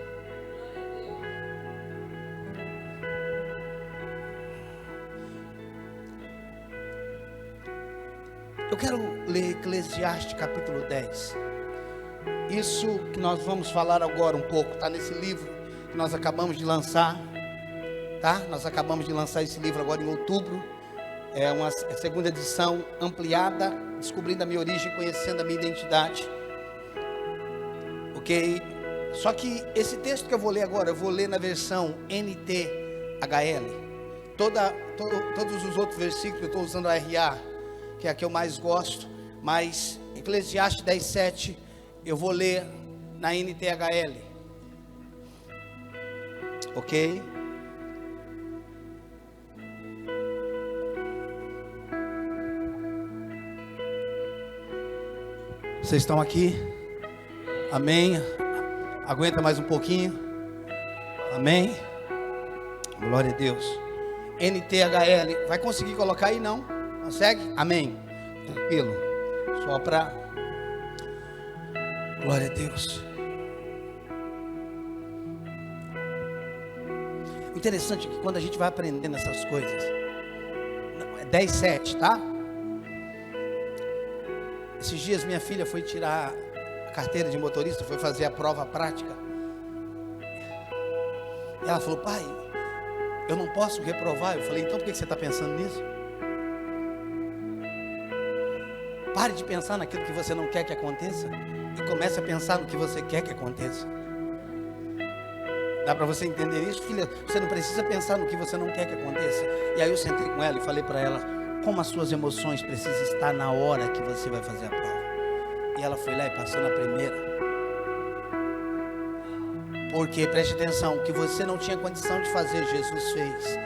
Eu quero ler Eclesiastes capítulo 10. Isso que nós vamos falar agora um pouco, está nesse livro que nós acabamos de lançar, tá? Nós acabamos de lançar esse livro agora em outubro. É uma segunda edição ampliada, descobrindo a minha origem, conhecendo a minha identidade. Ok? Só que esse texto que eu vou ler agora, eu vou ler na versão NTHL. Todos os outros versículos eu estou usando a RA, que é a que eu mais gosto, mas Eclesiastes 10:7 eu vou ler na NTHL, ok? Vocês estão aqui? Amém? Aguenta mais um pouquinho? Amém? Glória a Deus. NTHL, vai conseguir colocar aí não? Consegue? Amém. Tranquilo. Só para... Glória a Deus. Interessante que quando a gente vai aprendendo essas coisas, é 10:7, tá? Esses dias minha filha foi tirar a carteira de motorista, foi fazer a prova prática. E ela falou: pai, eu não posso reprovar. Eu falei: então por que você está pensando nisso? Pare de pensar naquilo que você não quer que aconteça e comece a pensar no que você quer que aconteça. Dá para você entender isso, filha? Você não precisa pensar no que você não quer que aconteça. E aí eu sentei com ela e falei para ela como as suas emoções precisam estar na hora que você vai fazer a prova. E ela foi lá e passou na primeira. Porque, preste atenção, o que você não tinha condição de fazer, Jesus fez.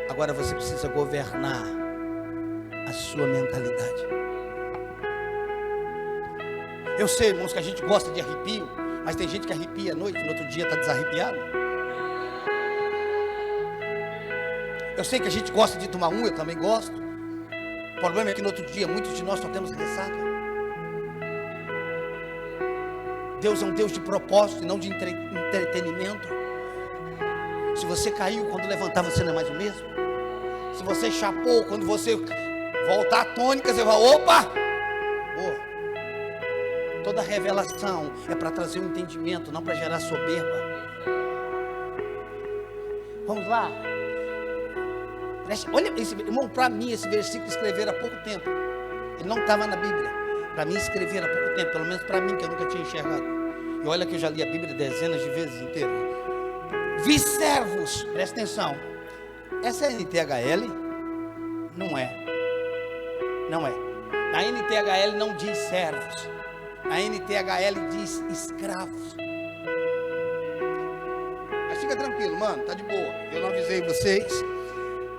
Agora você precisa governar a sua mentalidade. Eu sei, irmãos, que a gente gosta de arrepio, mas tem gente que arrepia à noite, no outro dia está desarrepiado. Eu sei que a gente gosta de tomar eu também gosto. O problema é que no outro dia, muitos de nós só temos ressaca. Deus é um Deus de propósito e não de entretenimento. Se você caiu, quando levantar você não é mais o mesmo. Se você chapou, quando você voltar à tônica, você vai, opa! Toda revelação é para trazer um entendimento, não para gerar soberba. Vamos lá. Olha, irmão, para mim esse versículo escreveram há pouco tempo. Ele não estava na Bíblia. Para mim escreveram há pouco tempo, pelo menos para mim, que eu nunca tinha enxergado. E olha que eu já li a Bíblia dezenas de vezes inteira. Vi servos, presta atenção. Essa é a NTHL? Não é. Não é. Na NTHL não diz servos. Na NTHL diz escravos. Mas fica tranquilo, mano, tá de boa. Eu não avisei vocês.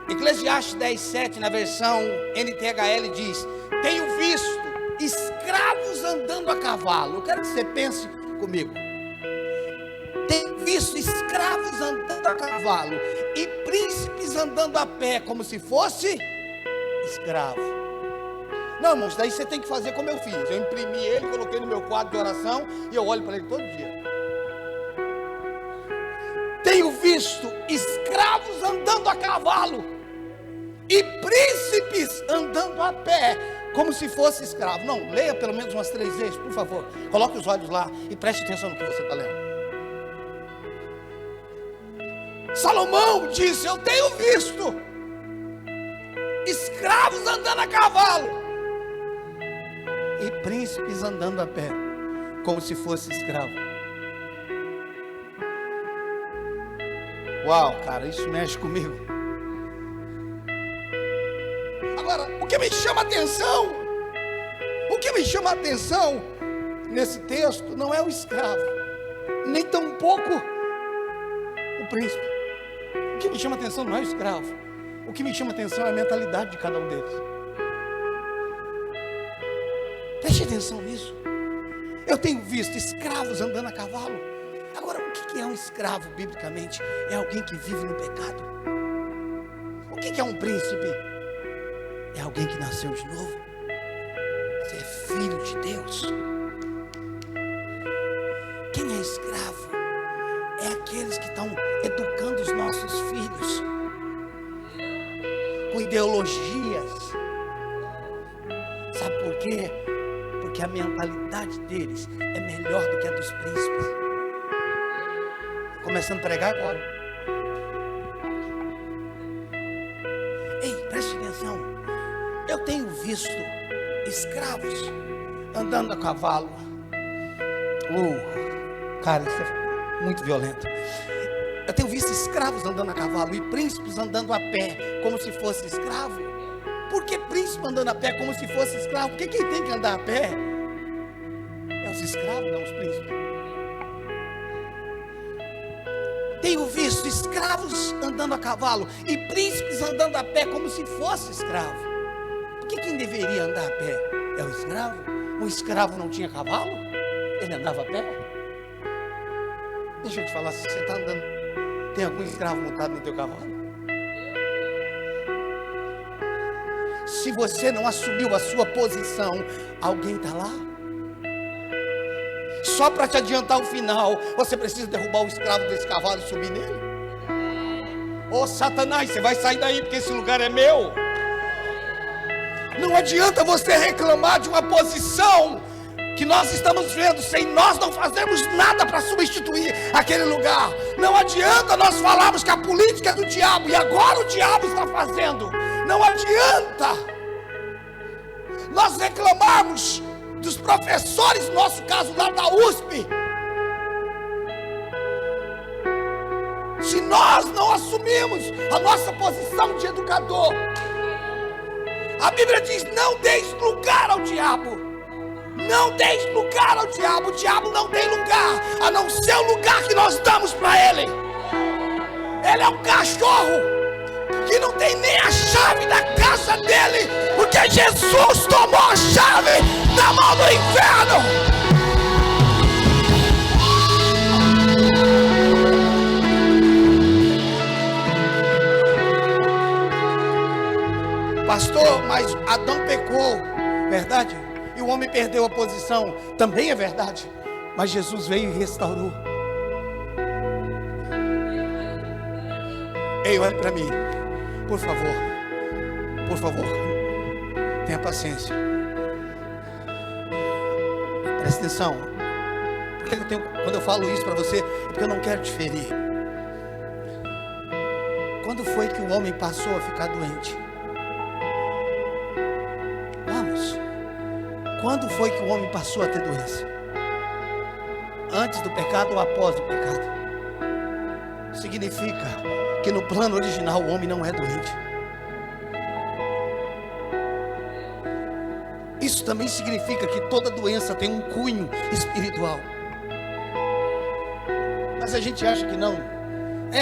Eclesiastes 10:7, na versão NTHL diz: tenho visto escravos andando a cavalo. Eu quero que você pense comigo. Tenho visto escravos andando a cavalo e príncipes andando a pé, como se fosse escravo. Não, irmãos, daí você tem que fazer como eu fiz. Eu imprimi ele, coloquei no meu quadro de oração e eu olho para ele todo dia. Tenho visto escravos andando a cavalo e príncipes andando a pé, como se fosse escravo. Não, leia pelo menos umas 3 vezes, por favor. Coloque os olhos lá e preste atenção no que você está lendo. Salomão disse: eu tenho visto escravos andando a cavalo e príncipes andando a pé, como se fosse escravo. Uau, cara, isso mexe comigo. Agora, o que me chama a atenção nesse texto não é o escravo, nem tampouco o príncipe. O que me chama a atenção não é o escravo. O que me chama a atenção é a mentalidade de cada um deles. Preste atenção nisso. Eu tenho visto escravos andando a cavalo. Agora, o que é um escravo biblicamente? É alguém que vive no pecado. O que é um príncipe? É alguém que nasceu de novo. Você é filho de Deus. Quem é escravo? É aqueles que estão educando os nossos filhos com ideologias. Sabe por quê? Porque a mentalidade deles é melhor do que a dos príncipes. Começando a pregar agora. Ei, preste atenção. Eu tenho visto escravos andando a cavalo. Cara, isso é muito violento. Eu tenho visto escravos andando a cavalo e príncipes andando a pé, como se fosse escravo. Por que príncipe andando a pé como se fosse escravo? Porque quem tem que andar a pé é os escravos, não os príncipes. Tenho visto escravos andando a cavalo e príncipes andando a pé como se fosse escravo. Porque quem deveria andar a pé é o escravo. O escravo não tinha cavalo? Ele andava a pé? Deixa eu te falar, se você está andando, tem algum escravo montado no teu cavalo? Se você não assumiu a sua posição, alguém está lá? Só para te adiantar o final, você precisa derrubar o escravo desse cavalo e subir nele? Ô Satanás, você vai sair daí porque esse lugar é meu. Não adianta você reclamar de uma posição que nós estamos vendo, sem nós não fazermos nada para substituir aquele lugar. Não adianta nós falarmos que a política é do diabo e agora o diabo está fazendo. Não adianta nós reclamarmos dos professores, no nosso caso lá da USP, se nós não assumimos a nossa posição de educador. A Bíblia diz: não deis lugar ao diabo. Não deis lugar ao diabo. O diabo não tem lugar, a não ser o lugar que nós damos para ele. Ele é um cachorro que e não tem nem a chave da casa dele, porque Jesus tomou a chave da mão do inferno. Pastor, mas Adão pecou, verdade? E o homem perdeu a posição, também é verdade. Mas Jesus veio e restaurou. Ei, olha para mim, por favor, tenha paciência. Presta atenção. Quando eu falo isso para você, é porque eu não quero te ferir. Quando foi que o homem passou a ficar doente? Quando foi que o homem passou a ter doença? Antes do pecado ou após o pecado? Significa que no plano original o homem não é doente. Isso também significa que toda doença tem um cunho espiritual. Mas a gente acha que não.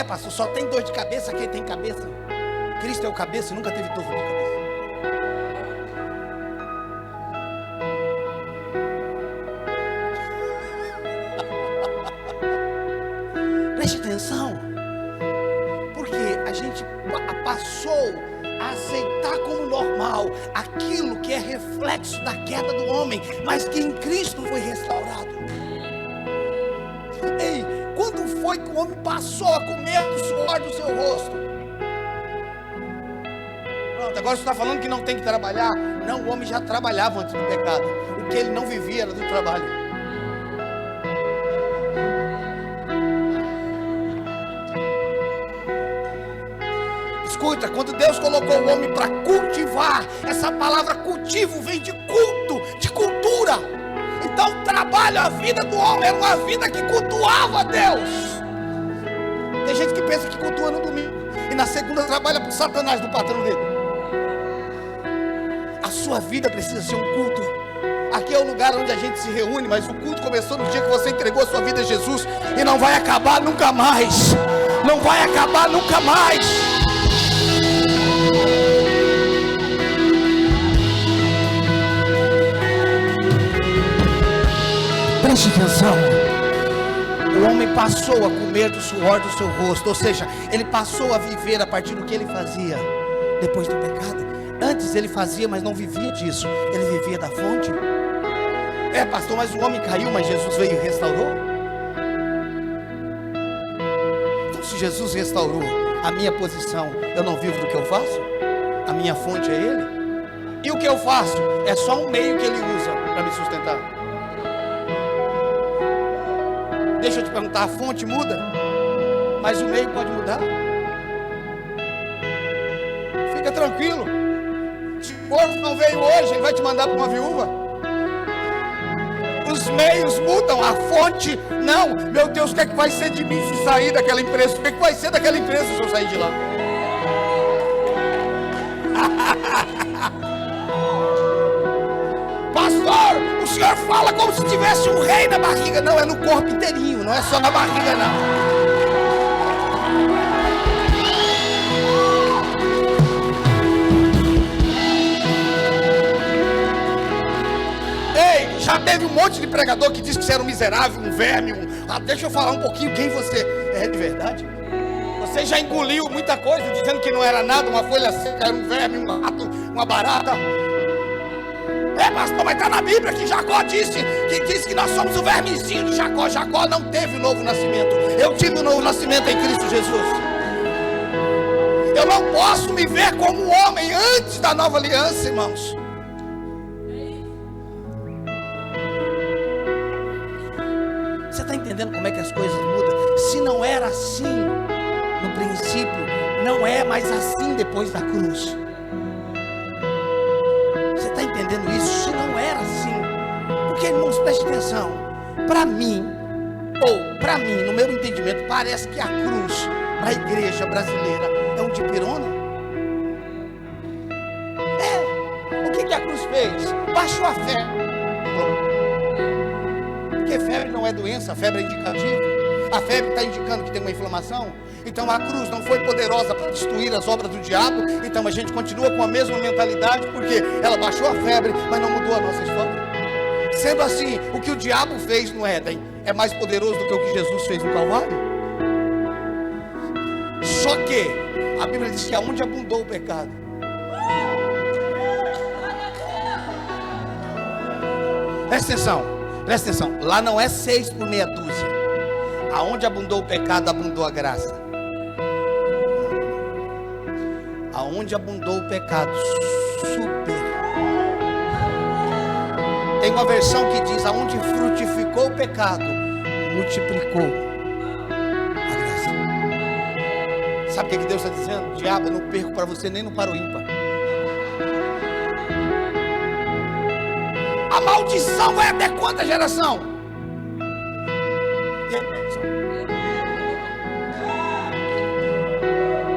Pastor, só tem dor de cabeça quem tem cabeça. Cristo é o cabeça e nunca teve dor de cabeça. Preste atenção, porque a gente passou a aceitar como normal aquilo que é reflexo da queda do homem, mas que em Cristo foi restaurado. Ei, quando foi que o homem passou a comer do suor do seu rosto? Pronto, agora você está falando que não tem que trabalhar? Não, o homem já trabalhava antes do pecado. O que ele não vivia era do trabalho. Escuta, quando Deus colocou o homem para cultivar, essa palavra cultivo vem de culto, de cultura. Então o trabalho, a vida do homem era uma vida que cultuava Deus. Tem gente que pensa que cultua no domingo e na segunda trabalha para o Satanás, do patrão dele. A sua vida precisa ser um culto. Aqui é o lugar onde a gente se reúne, mas o culto começou no dia que você entregou a sua vida a Jesus e não vai acabar nunca mais. Não vai acabar nunca mais. Preste atenção. O homem passou a comer do suor do seu rosto, ou seja, ele passou a viver a partir do que ele fazia depois do pecado. Antes ele fazia, mas não vivia disso. Ele vivia da fonte. Pastor, mas o homem caiu, mas Jesus veio e restaurou. Então, se Jesus restaurou a minha posição, eu não vivo do que eu faço? A minha fonte é Ele? E o que eu faço? É só um meio que Ele usa para me sustentar. Deixa eu te perguntar, a fonte muda? Mas o meio pode mudar? Fica tranquilo. Se o corpo não veio hoje, Ele vai te mandar para uma viúva. Os meios mudam, a fonte não. Meu Deus, o que é que vai ser de mim se sair daquela empresa? O que é que vai ser daquela empresa se eu sair de lá? Pastor, o senhor fala como se tivesse um rei na barriga. Não, é no corpo inteirinho, não é só na barriga não. Ei, já teve um monte de pregador que disse que você era um miserável, um verme, deixa eu falar um pouquinho quem você é de verdade. Você já engoliu muita coisa dizendo que não era nada, uma folha seca, era um verme, um rato, uma barata. Pastor, mas está na Bíblia que Jacó disse que nós somos o vermezinho de Jacó. Jacó não teve o novo nascimento. Eu tive o novo nascimento em Cristo Jesus. Eu não posso me ver como homem antes da nova aliança, irmãos. Você está entendendo como é que as coisas mudam? Se não era assim no princípio, não é mais assim depois da cruz. Você está entendendo isso? Se não era assim, porque, irmãos, preste atenção. Para mim, no meu entendimento, parece que a cruz para a igreja brasileira é um dipirona. O que a cruz fez? Baixou a febre. Porque febre não é doença, febre é indicativo. A febre está indicando que tem uma inflamação. Então a cruz não foi poderosa para destruir as obras do diabo. Então a gente continua com a mesma mentalidade, porque ela baixou a febre, mas não mudou a nossa história. Sendo assim, o que o diabo fez no Éden é mais poderoso do que o que Jesus fez no Calvário. Só que a Bíblia diz que aonde abundou o pecado, presta atenção, lá não é 6 por meia dúzia. Aonde abundou o pecado, abundou a graça. Aonde abundou o pecado, super. Tem uma versão que diz: aonde frutificou o pecado, multiplicou a graça. Sabe o que Deus está dizendo? Diabo, eu não perco para você nem no para o ímpar. A maldição vai até quanta geração?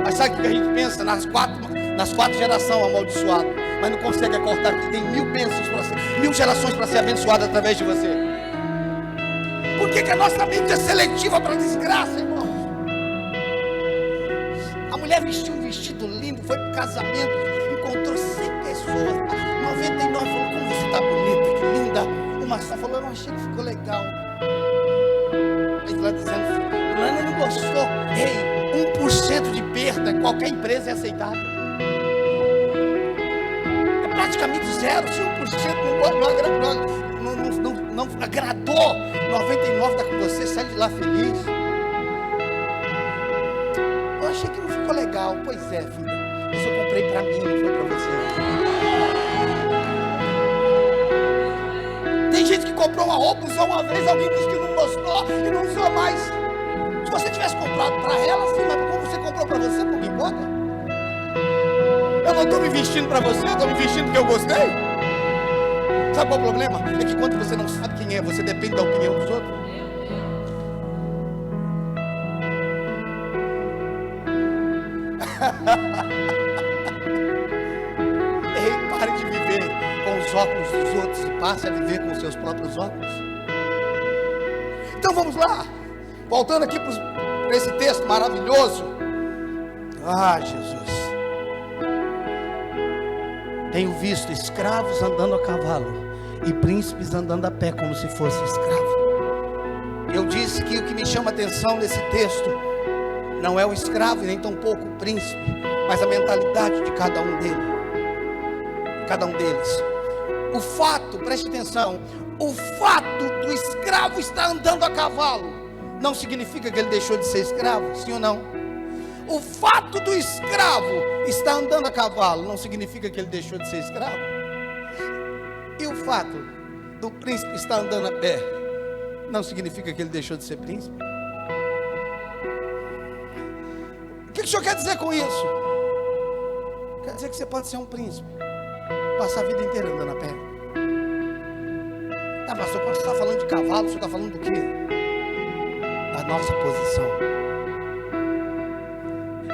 Mas sabe o que a gente pensa? Nas quatro gerações amaldiçoadas, mas não consegue acordar que tem 1000 bênçãos para ser, 1000 gerações para ser abençoada através de você. Por que a nossa mente é seletiva para desgraça, irmãos? A mulher vestiu um vestido lindo, foi para o casamento, encontrou 100 pessoas, 99 falou: como você está bonita, que linda. Uma só falou: eu não achei que ficou legal. Aí lá dizendo: fulana não gostou. Ei, 1% de perda em qualquer empresa é aceitável. É praticamente zero. Se 1% não agradou, 99 está com você, sai de lá feliz. Eu achei que não ficou legal. Pois é, filha, isso eu comprei para mim, não foi para você. Tem gente que comprou uma roupa, usou uma vez, alguém disse que não gostou e não usou mais. Se você tivesse comprado para ela, sim, mas como você comprou para você, não me importa. Eu não estou me vestindo para você, eu estou me vestindo porque eu gostei. Sabe qual é o problema? É que quando você não sabe quem é, você depende da opinião dos outros. Ei, pare de viver com os óculos dos outros e passe a viver com os seus próprios óculos. Então vamos lá, voltando aqui para esse texto maravilhoso. Ah, Jesus, tenho visto escravos andando a cavalo e príncipes andando a pé como se fosse escravo. Eu disse que o que me chama a atenção nesse texto não é o escravo e nem tampouco o príncipe, mas a mentalidade de cada um deles. O fato, preste atenção, o fato do escravo estar andando a cavalo não significa que ele deixou de ser escravo, sim ou não? O fato do escravo estar andando a cavalo não significa que ele deixou de ser escravo. E o fato do príncipe estar andando a pé não significa que ele deixou de ser príncipe. O que o senhor quer dizer com isso? Quer dizer que você pode ser um príncipe, passar a vida inteira andando a pé. Tá, pastor, quando você está falando de cavalo, o senhor está falando do quê? Da nossa posição.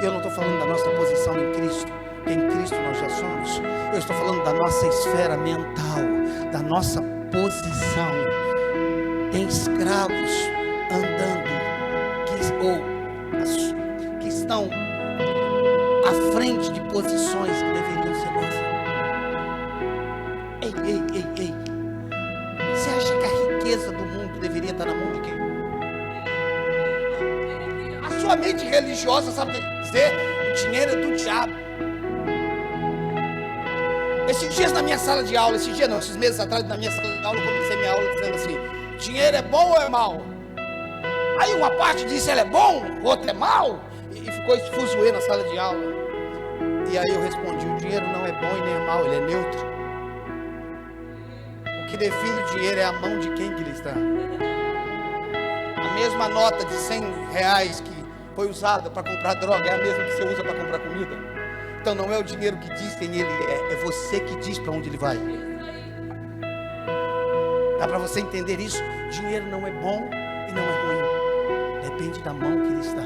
Eu não estou falando da nossa posição em Cristo, que em Cristo nós já somos. Eu estou falando da nossa esfera mental, da nossa posição. Tem escravos andando, que estão à frente de posições que deveriam ser nossas. Ei. Você acha que a riqueza do mundo deveria estar na mão de quem? A sua mente religiosa sabe dizer: o dinheiro é do diabo. Esses dias na minha sala de aula, esses meses atrás na minha sala de aula, eu comecei minha aula dizendo assim: dinheiro é bom ou é mal? Aí uma parte disse: ele é bom, outra é mal, e ficou esse fuzuê na sala de aula. E aí eu respondi: o dinheiro não é bom e nem é mal, ele é neutro. O que define o dinheiro é a mão de quem que ele está. A mesma nota de 100 reais que foi usada para comprar droga é a mesma que você usa para comprar comida. Então não é o dinheiro que diz quem ele é você que diz para onde ele vai. Dá para você entender isso? Dinheiro não é bom e não é ruim. Depende da mão que ele está.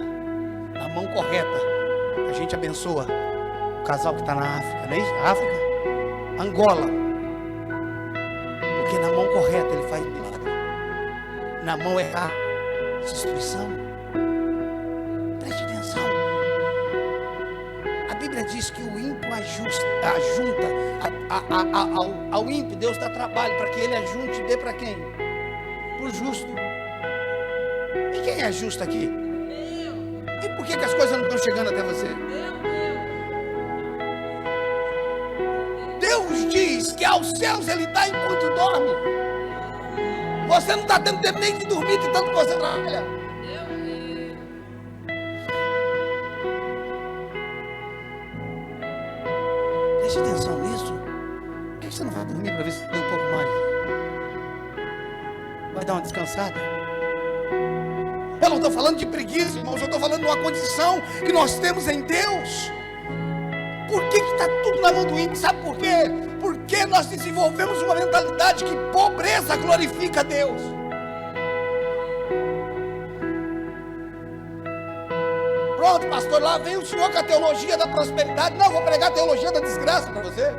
Na mão correta, a gente abençoa o casal que está na África, não é isso? África? Angola. Porque na mão correta ele faz milagre. Na mão errada, destruição. Bíblia diz que o ímpio ajunta ao ímpio, Deus dá trabalho para que ele ajunte e dê para quem? Para o justo. E quem é justo aqui? E por que as coisas não estão chegando até você? Deus diz que aos céus Ele dá enquanto dorme. Você não está tendo tempo nem de dormir de tanto que você trabalha. Preste atenção nisso. Por que você não vai dormir para ver se tem um pouco mais? Vai dar uma descansada? Eu não estou falando de preguiça, irmãos. Eu estou falando de uma condição que nós temos em Deus. Por que está tudo na mão do ímpio? Sabe por quê? Porque nós desenvolvemos uma mentalidade que pobreza glorifica a Deus. Pronto, pastor, lá vem o senhor com a teologia da prosperidade. Não, vou pregar a teologia da desgraça para você.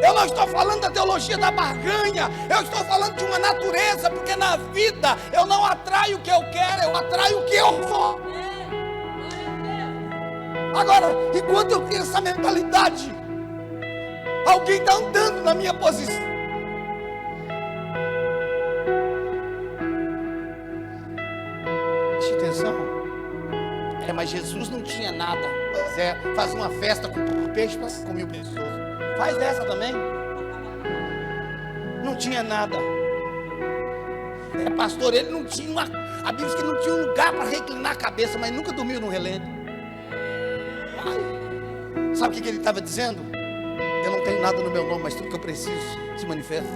Eu não estou falando da teologia da barganha. Eu estou falando de uma natureza. Porque na vida eu não atraio o que eu quero, eu atraio o que eu sou. Agora, enquanto eu tenho essa mentalidade, alguém está andando na minha posição. Preste atenção. Mas Jesus não tinha nada. Pois é, faz uma festa com peixe para 5.000 pessoas. Faz essa também. Não tinha nada. Pastor, ele não tinha uma... A Bíblia diz que ele não tinha um lugar para reclinar a cabeça, mas nunca dormiu no relento. Sabe o que ele estava dizendo? Eu não tenho nada no meu nome, mas tudo que eu preciso se manifesta.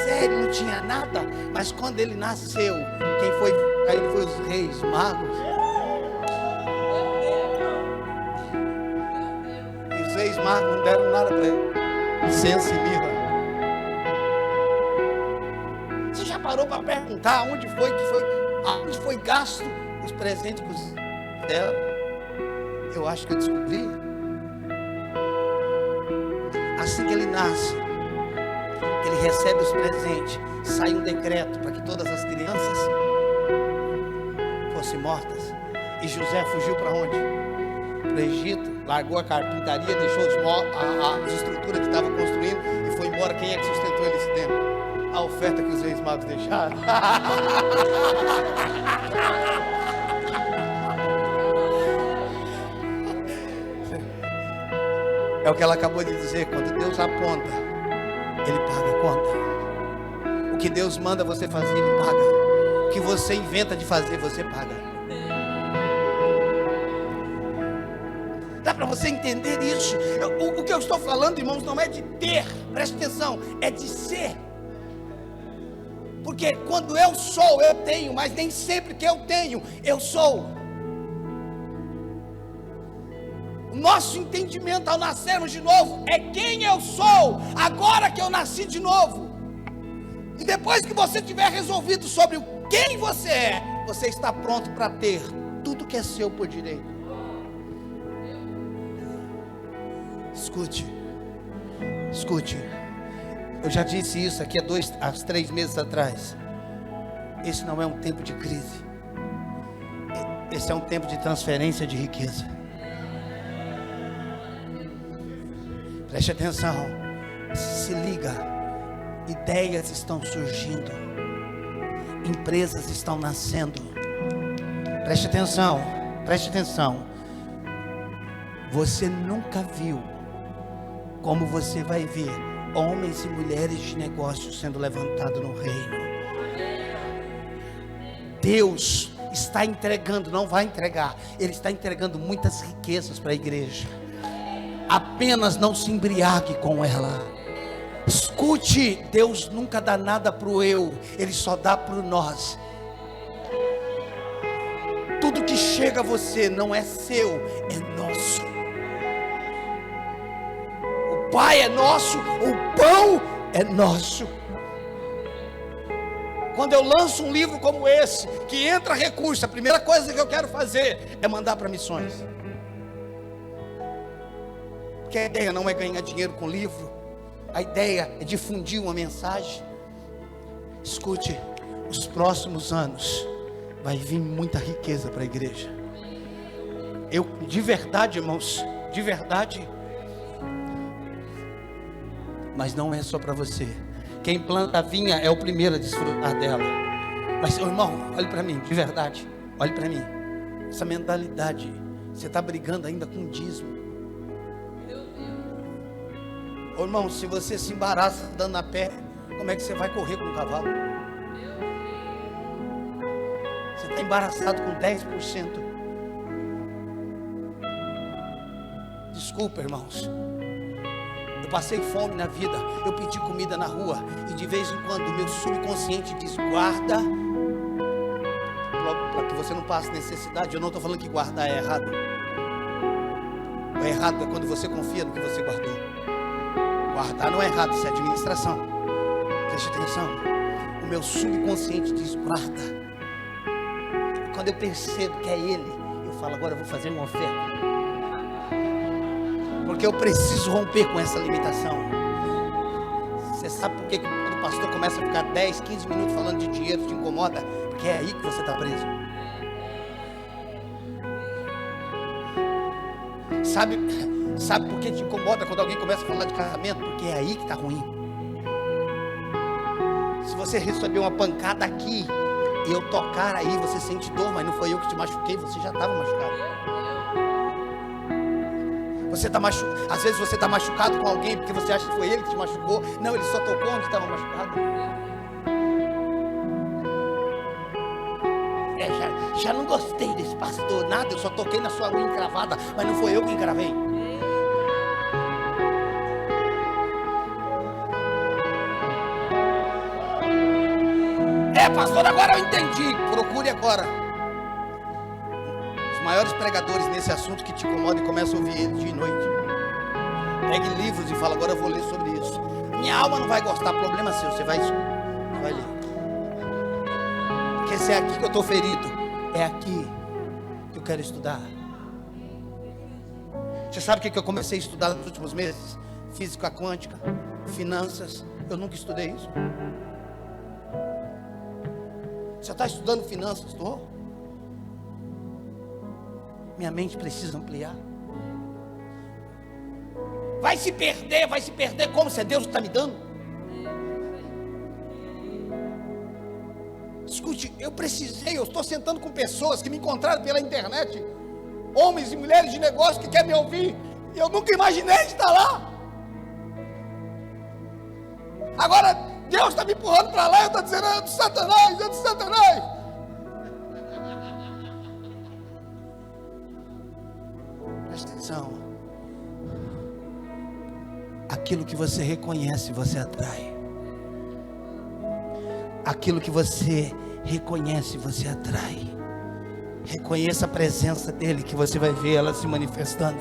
Sério, não tinha nada. Mas quando ele nasceu, quem foi? Aí ele foi os reis magos. E os reis magos não deram nada para ele. Incenso e mirra. Parou para perguntar onde foi gasto os presentes dela? Eu acho que eu descobri. Assim que ele nasce, que ele recebe os presentes, sai um decreto para que todas as crianças fossem mortas. E José fugiu para onde? Para o Egito, largou a carpintaria, deixou as estruturas que estava construindo e foi embora. Quem é que sustentou ele esse tempo? A oferta que os reis magos deixaram. É o que ela acabou de dizer. Quando Deus aponta, Ele paga a conta. O que Deus manda você fazer, Ele paga. O que você inventa de fazer, você paga. Dá para você entender isso? O que eu estou falando, irmãos, não é de ter. Preste atenção, é de ser. Porque quando eu sou, eu tenho, mas nem sempre que eu tenho, eu sou. O nosso entendimento ao nascermos de novo é quem eu sou, agora que eu nasci de novo. E depois que você tiver resolvido sobre quem você é, você está pronto para ter tudo que é seu por direito. Escute. Eu já disse isso aqui há 3 meses atrás. Esse não é um tempo de crise. Esse é um tempo de transferência de riqueza. Preste atenção. Se liga. Ideias estão surgindo. Empresas estão nascendo. Preste atenção. Você nunca viu como você vai ver homens e mulheres de negócios sendo levantados no reino. Deus está entregando, não vai entregar, Ele está entregando muitas riquezas para a igreja. Apenas não se embriague com ela. Escute, Deus nunca dá nada para o eu, Ele só dá para o nós. Tudo que chega a você não é seu, é nosso. Pai é nosso, o pão é nosso. Quando eu lanço um livro como esse, que entra recurso, a primeira coisa que eu quero fazer é mandar para missões. Porque a ideia não é ganhar dinheiro com livro, a ideia é difundir uma mensagem. Escute, os próximos anos vai vir muita riqueza para a igreja. Eu, de verdade, irmãos, de verdade. Mas não é só para você. Quem planta a vinha é o primeiro a desfrutar dela. Mas, irmão, olhe para mim, de verdade. Olhe para mim. Essa mentalidade, você está brigando ainda com o dízimo. Ô, irmão, se você se embaraça andando a pé, como é que você vai correr com um cavalo? Você está embaraçado com 10%. Desculpa, irmãos. Eu passei fome na vida, eu pedi comida na rua, e de vez em quando o meu subconsciente diz: guarda, para que você não passe necessidade. Eu não estou falando que guardar é errado. O errado é quando você confia no que você guardou. Guardar não é errado, isso é administração. Preste atenção. O meu subconsciente diz: guarda. E quando eu percebo que é ele, eu falo: agora eu vou fazer uma oferta. Porque eu preciso romper com essa limitação. Você sabe por que quando o pastor começa a ficar 10, 15 minutos falando de dinheiro, te incomoda? Porque é aí que você está preso. Sabe por que te incomoda quando alguém começa a falar de casamento? Porque é aí que está ruim. Se você receber uma pancada aqui e eu tocar aí, você sente dor, mas não foi eu que te machuquei, você já estava machucado. Você tá às vezes você está machucado com alguém porque você acha que foi ele que te machucou. Não, ele só tocou onde estava machucado. Já não gostei desse pastor, nada, eu só toquei na sua unha encravada, mas não foi eu que encravei. Pastor, agora eu entendi. Procure agora os maiores pregadores nesse assunto que te incomodam e começa a ouvir ele dia e noite. Pegue livros e fala: agora eu vou ler sobre isso. Minha alma não vai gostar, problema seu, você vai ler. Porque se é aqui que eu estou ferido, é aqui que eu quero estudar. Você sabe o que eu comecei a estudar nos últimos meses? Física quântica, finanças. Eu nunca estudei isso. Você está estudando finanças? Estou. Minha mente precisa ampliar. Vai se perder como? Se é Deus que está me dando? Escute, eu estou sentando com pessoas que me encontraram pela internet, homens e mulheres de negócio que querem me ouvir, e eu nunca imaginei estar lá. Agora Deus está me empurrando para lá, eu estou dizendo: é do Satanás, é do Satanás. Presta atenção. Aquilo que você reconhece, você atrai. Aquilo que você reconhece, você atrai. Reconheça a presença dele, que você vai ver ela se manifestando.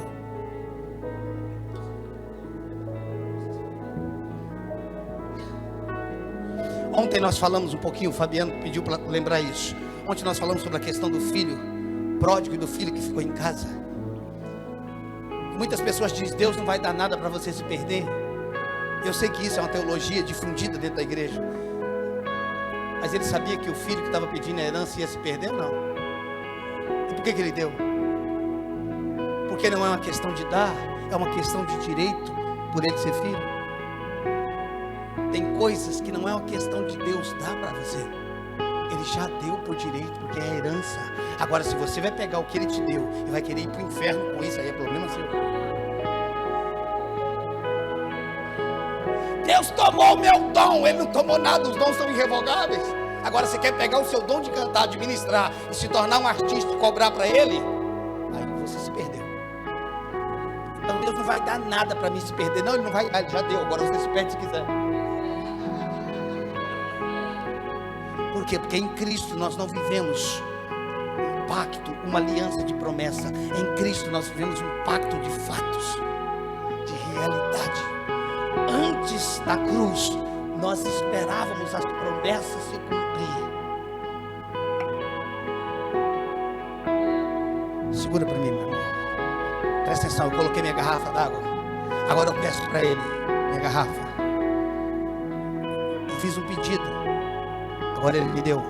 Ontem nós falamos um pouquinho, o Fabiano pediu para lembrar isso. Ontem nós falamos sobre a questão do filho pródigo e do filho que ficou em casa. Muitas pessoas dizem: Deus não vai dar nada para você se perder. Eu sei que isso é uma teologia difundida dentro da igreja. Mas ele sabia que o filho que estava pedindo a herança ia se perder ou não? E por que ele deu? Porque não é uma questão de dar, é uma questão de direito por ele ser filho. Tem coisas que não é uma questão de Deus dar para você. Ele já deu por direito, porque é herança. Agora, se você vai pegar o que ele te deu e vai querer ir para o inferno com isso, aí é problema seu. Deus tomou o meu dom, ele não tomou nada, os dons são irrevogáveis. Agora você quer pegar o seu dom de cantar, de ministrar e se tornar um artista e cobrar para ele, aí você se perdeu. Então Deus não vai dar nada para mim se perder. Não, ele não vai dar, ele já deu, agora você se perde se quiser. Por quê? Porque em Cristo nós não vivemos um pacto, uma aliança de promessa. Em Cristo nós vivemos um pacto de fatos, de realidade. Antes da cruz, nós esperávamos as promessas se cumprir. Segura para mim, meu irmão. Presta atenção, eu coloquei minha garrafa d'água. Agora eu peço para ele minha garrafa. Eu fiz um pedido. Agora ele me deu.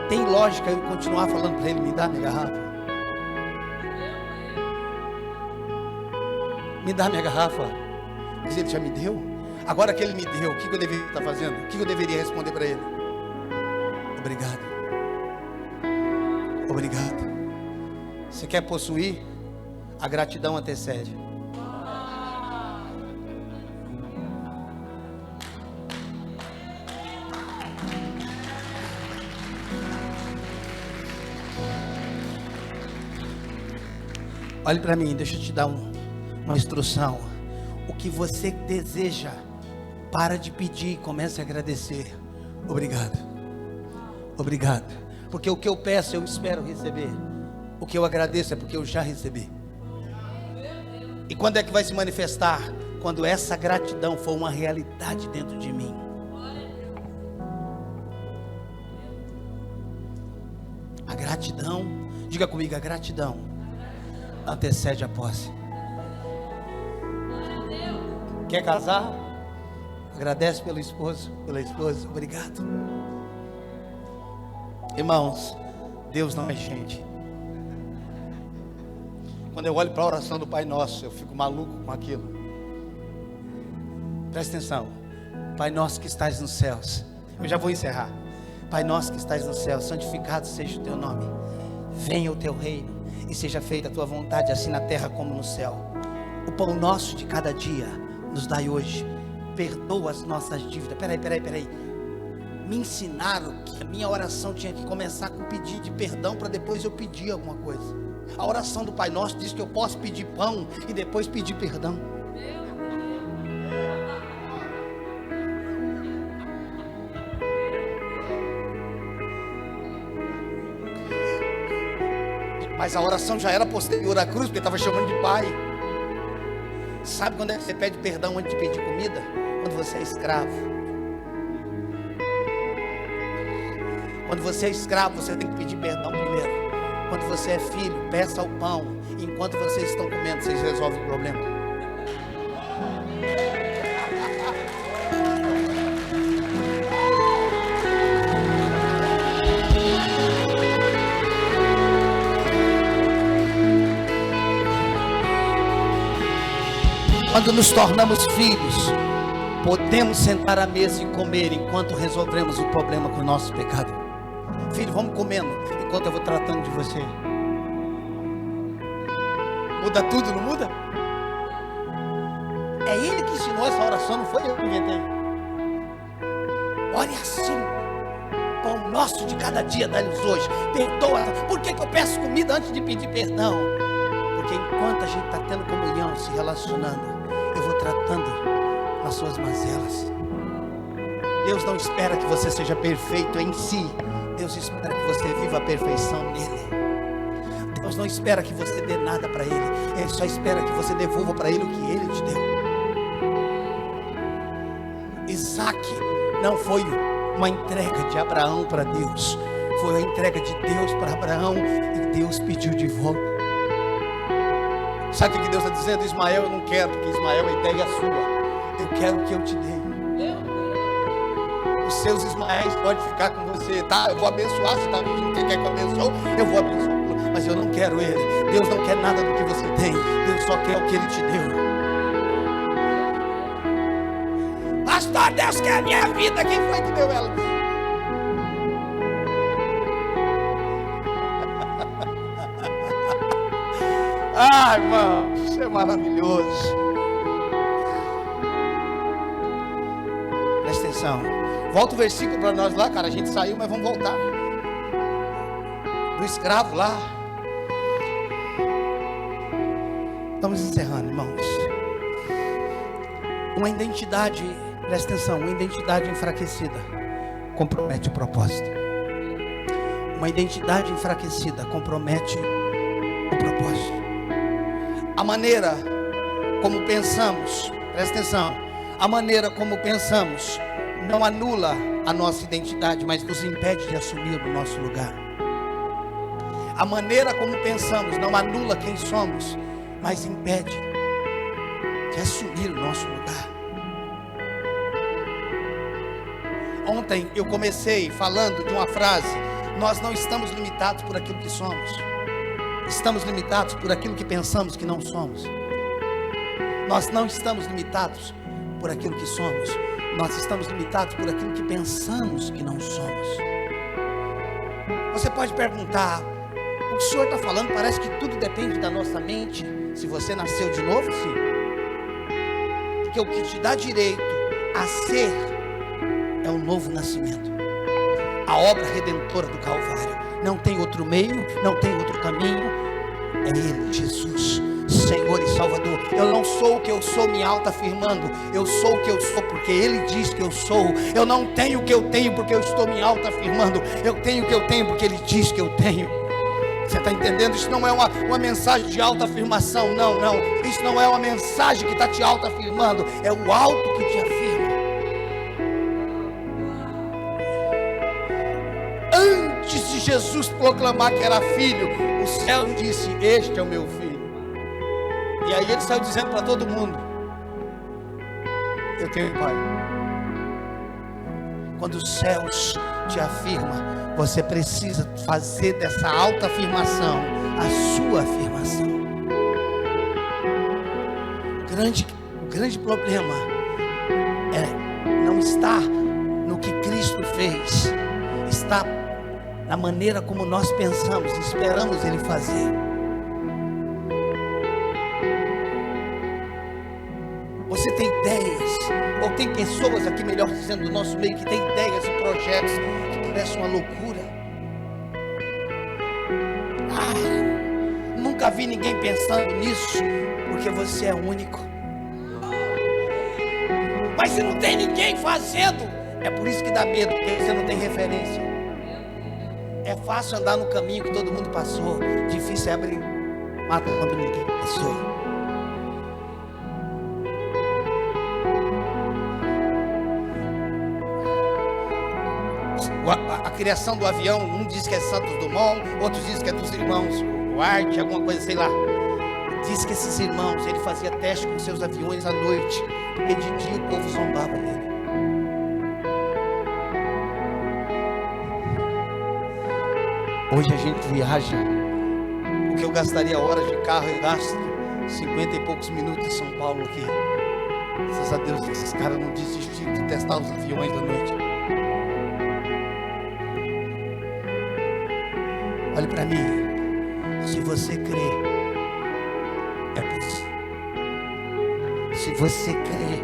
Tem lógica eu continuar falando para ele me dar minha garrafa? Me dá minha garrafa. Mas ele já me deu. Agora que ele me deu, o que eu deveria estar fazendo? O que eu deveria responder para ele? Obrigado. Obrigado. Você quer possuir? A gratidão antecede. Olhe para mim, deixa eu te dar uma instrução. O que você deseja, para de pedir e comece a agradecer. Obrigado. Obrigado. Porque o que eu peço, eu espero receber. O que eu agradeço é porque eu já recebi. E quando é que vai se manifestar? Quando essa gratidão for uma realidade dentro de mim. A gratidão, diga comigo, a gratidão antecede a posse. Quer casar? Agradece pelo esposo, pela esposa. Obrigado. Irmãos, Deus não é gente. Quando eu olho para a oração do Pai Nosso, eu fico maluco com aquilo. Presta atenção. Pai Nosso que estás nos céus. Eu já vou encerrar. Pai Nosso que estás nos céus, santificado seja o teu nome. Venha o teu reino e seja feita a tua vontade, assim na terra como no céu. O pão nosso de cada dia nos dai hoje. Perdoa as nossas dívidas. Peraí. Me ensinaram que a minha oração tinha que começar com pedir de perdão para depois eu pedir alguma coisa. A oração do Pai Nosso diz que eu posso pedir pão e depois pedir perdão. Mas a oração já era posterior à cruz, porque estava chamando de Pai. Sabe quando é que você pede perdão antes de pedir comida? Quando você é escravo. Quando você é escravo, você tem que pedir perdão primeiro. Quando você é filho, peça o pão. Enquanto vocês estão comendo, vocês resolvem o problema. Quando nos tornamos filhos, podemos sentar à mesa e comer enquanto resolvemos o problema com o nosso pecado. Filho, vamos comendo enquanto eu vou tratando de você. Muda tudo, não muda? É ele que ensinou essa oração, não foi eu que inventei. Ore assim: pão nosso de cada dia dá-nos hoje. Perdoa. Por que eu peço comida antes de pedir perdão? Porque enquanto a gente está tendo comunhão, se relacionando, eu vou tratando nas suas mazelas. Deus não espera que você seja perfeito em si. Deus espera que você viva a perfeição nele. Deus não espera que você dê nada para ele. Ele só espera que você devolva para ele o que ele te deu. Isaac não foi uma entrega de Abraão para Deus. Foi a entrega de Deus para Abraão. E Deus pediu de volta. Sabe o que Deus está dizendo? Ismael eu não quero, porque Ismael é ideia sua. Eu quero o que eu te dei. Os seus Ismaéis podem ficar com você, tá? Eu vou abençoar, você está pedindo quem quer que eu abençoe, eu vou abençoar, mas eu não quero ele. Deus não quer nada do que você tem, Deus só quer o que ele te deu. Pastor, Deus quer a minha vida, quem foi que deu ela? Ai, irmão, isso é maravilhoso. Presta atenção. Volta o versículo para nós lá, cara. A gente saiu, mas vamos voltar. Do escravo lá. Estamos encerrando, irmãos. Uma identidade, presta atenção, uma identidade enfraquecida compromete o propósito. Uma identidade enfraquecida compromete o propósito. A maneira como pensamos, presta atenção, a maneira como pensamos não anula a nossa identidade, mas nos impede de assumir o nosso lugar. A maneira como pensamos não anula quem somos, mas impede de assumir o nosso lugar. Ontem eu comecei falando de uma frase: nós não estamos limitados por aquilo que somos, estamos limitados por aquilo que pensamos que não somos. Nós não estamos limitados por aquilo que somos, nós estamos limitados por aquilo que pensamos que não somos. Você pode perguntar: o que o senhor está falando parece que tudo depende da nossa mente. Se você nasceu de novo, sim. Porque o que te dá direito a ser é o novo nascimento, a obra redentora do Calvário. Não tem outro meio, não tem outro caminho. É Ele, Jesus, Senhor e Salvador. Eu não sou o que eu sou me autoafirmando, eu sou o que eu sou porque Ele diz que eu sou. Eu não tenho o que eu tenho porque eu estou me autoafirmando, eu tenho o que eu tenho porque Ele diz que eu tenho. Você está entendendo? Isso não é uma mensagem de autoafirmação, não. Isso não é uma mensagem que está te autoafirmando, é o alto que te afirma. Antes de Jesus proclamar que era filho, o céu disse: este é o meu filho. E aí ele saiu dizendo para todo mundo: eu tenho um pai. Quando os céus te afirmam, você precisa fazer dessa autoafirmação a sua afirmação. O grande problema não está no que Cristo fez, está na maneira como nós pensamos e esperamos Ele fazer. Você tem ideias, ou tem pessoas aqui, melhor dizendo, do nosso meio, que tem ideias e projetos que parecem uma loucura. Nunca vi ninguém pensando nisso, porque você é único. Mas se não tem ninguém fazendo, é por isso que dá medo, porque você não tem referência. É fácil andar no caminho que todo mundo passou, difícil é abrir mata quando ninguém passou. A criação do avião, um diz que é Santos Dumont, outros diz que é dos irmãos Wright, alguma coisa, sei lá. Diz que esses irmãos, ele fazia teste com seus aviões à noite, porque de dia o povo zombava dele. Hoje a gente viaja, o que eu gastaria horas de carro, eu gasto 50 e poucos minutos em São Paulo aqui. Graças a Deus esses caras não desistiram de testar os aviões da noite. Olhe para mim. Se você crê, é possível. Se você crê,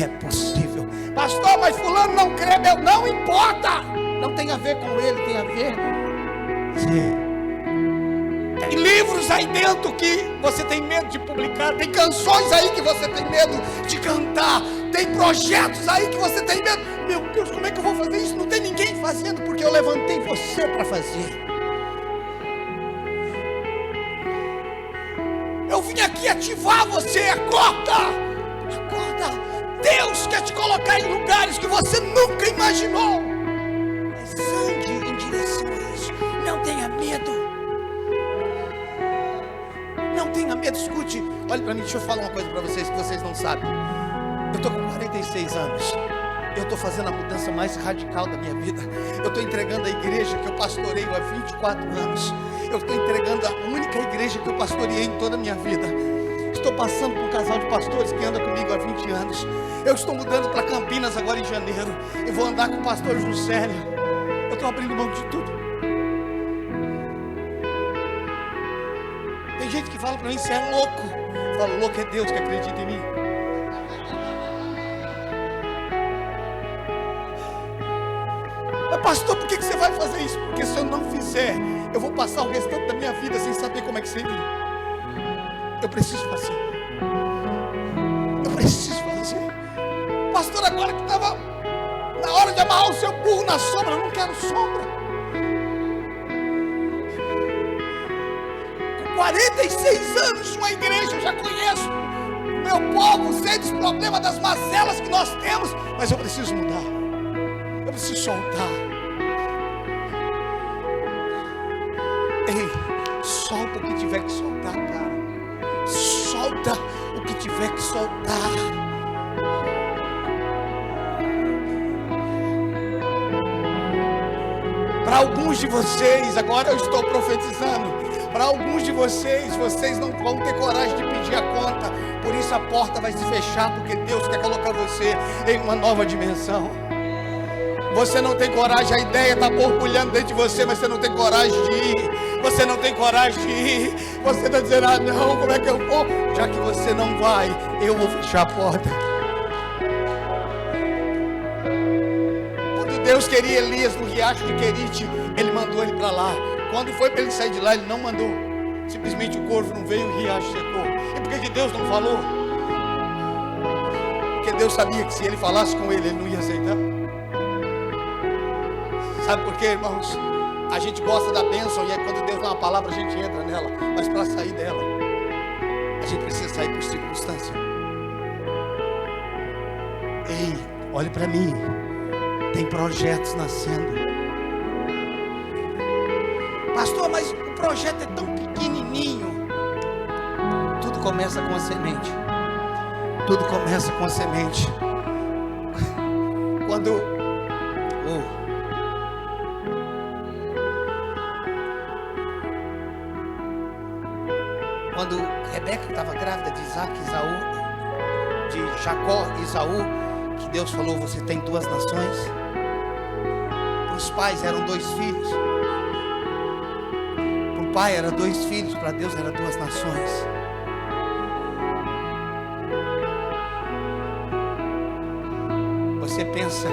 é possível. Pastor, mas fulano não crê, meu, não importa. Não tem a ver com ele, tem a ver. Sim. Tem livros aí dentro que você tem medo de publicar, tem canções aí que você tem medo de cantar, tem projetos aí que você tem medo. Meu Deus, como é que eu vou fazer isso? Não tem ninguém fazendo, porque eu levantei você para fazer. Eu vim aqui ativar você. Acorda! Deus quer te colocar em lugares que você nunca imaginou. Mas ande em direção a isso. Não tenha medo. Não tenha medo. Escute, olhe para mim, deixa eu falar uma coisa para vocês que vocês não sabem. Eu estou com 46 anos. Eu estou fazendo a mudança mais radical da minha vida. Eu estou entregando a igreja que eu pastoreio há 24 anos. Eu estou entregando a única igreja que eu pastoreei em toda a minha vida. Estou passando por um casal de pastores que anda comigo há 20 anos. Eu estou mudando para Campinas agora em janeiro. E vou andar com o pastor Juscelio. Eu estou abrindo mão de tudo. Tem gente que fala para mim: você é louco. Eu falo: louco é Deus que acredita em mim. Mas pastor, por que você vai fazer isso? Porque se eu não fizer, eu vou passar o restante da minha vida sem saber como é que seria. Eu preciso fazer. Eu preciso fazer. Pastor, agora que estava na hora de amarrar o seu burro na sombra, eu não quero sombra. Com 46 anos de uma igreja, eu já conheço meu povo, sei dos problemas, das mazelas que nós temos, mas eu preciso mudar. Eu preciso soltar. Ei, solta o que tiver que soltar, cara. Solta o que tiver que soltar. alguns de vocês, agora eu estou profetizando, para alguns de vocês, vocês não vão ter coragem de pedir a conta, por isso a porta vai se fechar, porque Deus quer colocar você em uma nova dimensão. Você não tem coragem, a ideia está borbulhando dentro de você, mas você não tem coragem de ir. Você não tem coragem de ir. Você está dizendo, ah não, como é que eu vou? Já que você não vai, eu vou fechar a porta. Quando Deus queria Elias no riacho de Querite, Ele mandou ele para lá. Quando foi para ele sair de lá, Ele não mandou. Simplesmente o corvo não veio, o riacho secou. E por que Deus não falou? Porque Deus sabia que se Ele falasse com ele, ele não ia aceitar. Sabe por quê, irmãos? A gente gosta da bênção e aí quando Deus dá uma palavra a gente entra nela. Mas para sair dela, a gente precisa sair por circunstância. Ei, olhe para mim. Tem projetos nascendo. Pastor, mas o projeto é tão pequenininho. Tudo começa com a semente. Tudo começa com a semente. Quando Rebeca estava grávida de Isaac, de Jacó e Esaú, que Deus falou, você tem 2 nações. Para os pais eram 2 filhos. Para o pai eram 2 filhos, para Deus eram 2 nações. Você pensa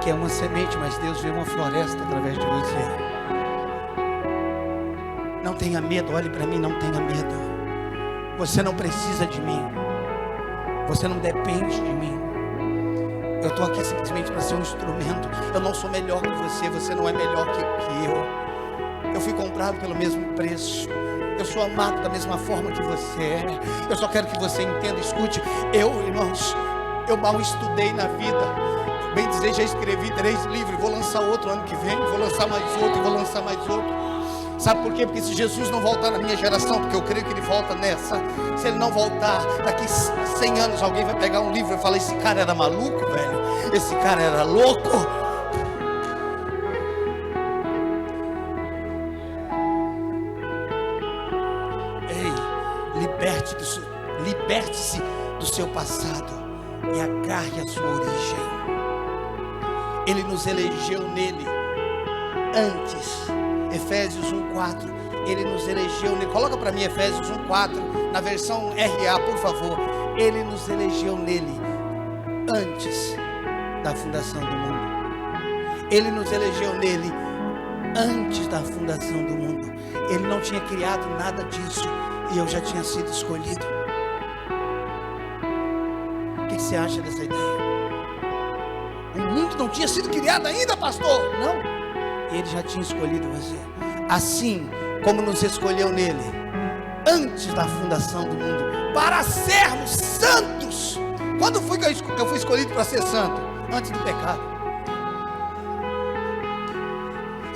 que é uma semente, mas Deus vê uma floresta através de você. Não tenha medo, olhe para mim, não tenha medo. Você não precisa de mim. Você não depende de mim. Eu estou aqui simplesmente para ser um instrumento. Eu não sou melhor que você, você não é melhor que eu. Eu fui comprado pelo mesmo preço. Eu sou amado da mesma forma que você é. Eu só quero que você entenda, escute. Irmãos, eu mal estudei na vida. Bem dizer, já escrevi 3 livros. Vou lançar outro ano que vem. Vou lançar mais outro e vou lançar mais outro. Sabe por quê? Porque se Jesus não voltar na minha geração, porque eu creio que Ele volta nessa, se Ele não voltar, daqui 100 anos alguém vai pegar um livro e falar, esse cara era maluco, velho, esse cara era louco. Ei, liberte-se do seu passado e agarre a sua origem. Ele nos elegeu nele antes. Efésios 1:4, Ele nos elegeu nele. Coloca para mim Efésios 1:4 na versão RA, por favor. Ele nos elegeu nele antes da fundação do mundo. Ele nos elegeu nele antes da fundação do mundo. Ele não tinha criado nada disso e eu já tinha sido escolhido. O que você acha dessa ideia? O mundo não tinha sido criado ainda, pastor? Não. Ele já tinha escolhido você. Assim como nos escolheu nele antes da fundação do mundo, para sermos santos. Quando foi que eu fui escolhido para ser santo? Antes do pecado.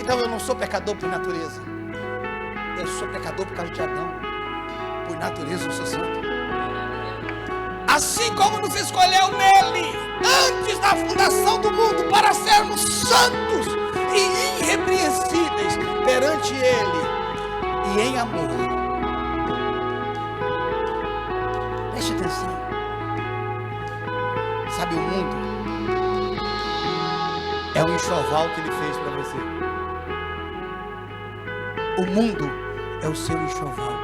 Então eu não sou pecador por natureza. Eu sou pecador por causa de Adão. Por natureza eu sou santo. Assim como nos escolheu nele antes da fundação do mundo, para sermos santos e irrepreensíveis perante Ele e em amor. Preste atenção. Sabe, o mundo é um enxoval que Ele fez para você. O mundo é o seu enxoval,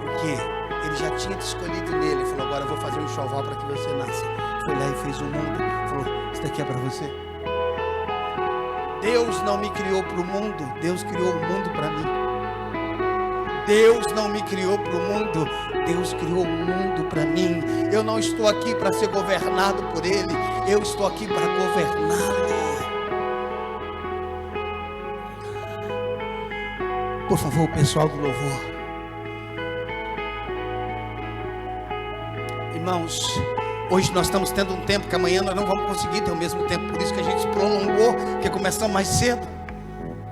porque Ele já tinha te escolhido nele. Ele falou, agora eu vou fazer um enxoval para que você nasça. Foi lá e fez o mundo. Falou, isso daqui é para você. Deus não me criou para o mundo, Deus criou o mundo para mim. Deus não me criou para o mundo, Deus criou o mundo para mim. Eu não estou aqui para ser governado por Ele, eu estou aqui para governá-lo. Por favor, pessoal do louvor. Irmãos, hoje nós estamos tendo um tempo que amanhã nós não vamos conseguir ter o mesmo tempo. Por isso que a gente prolongou, porque começamos mais cedo.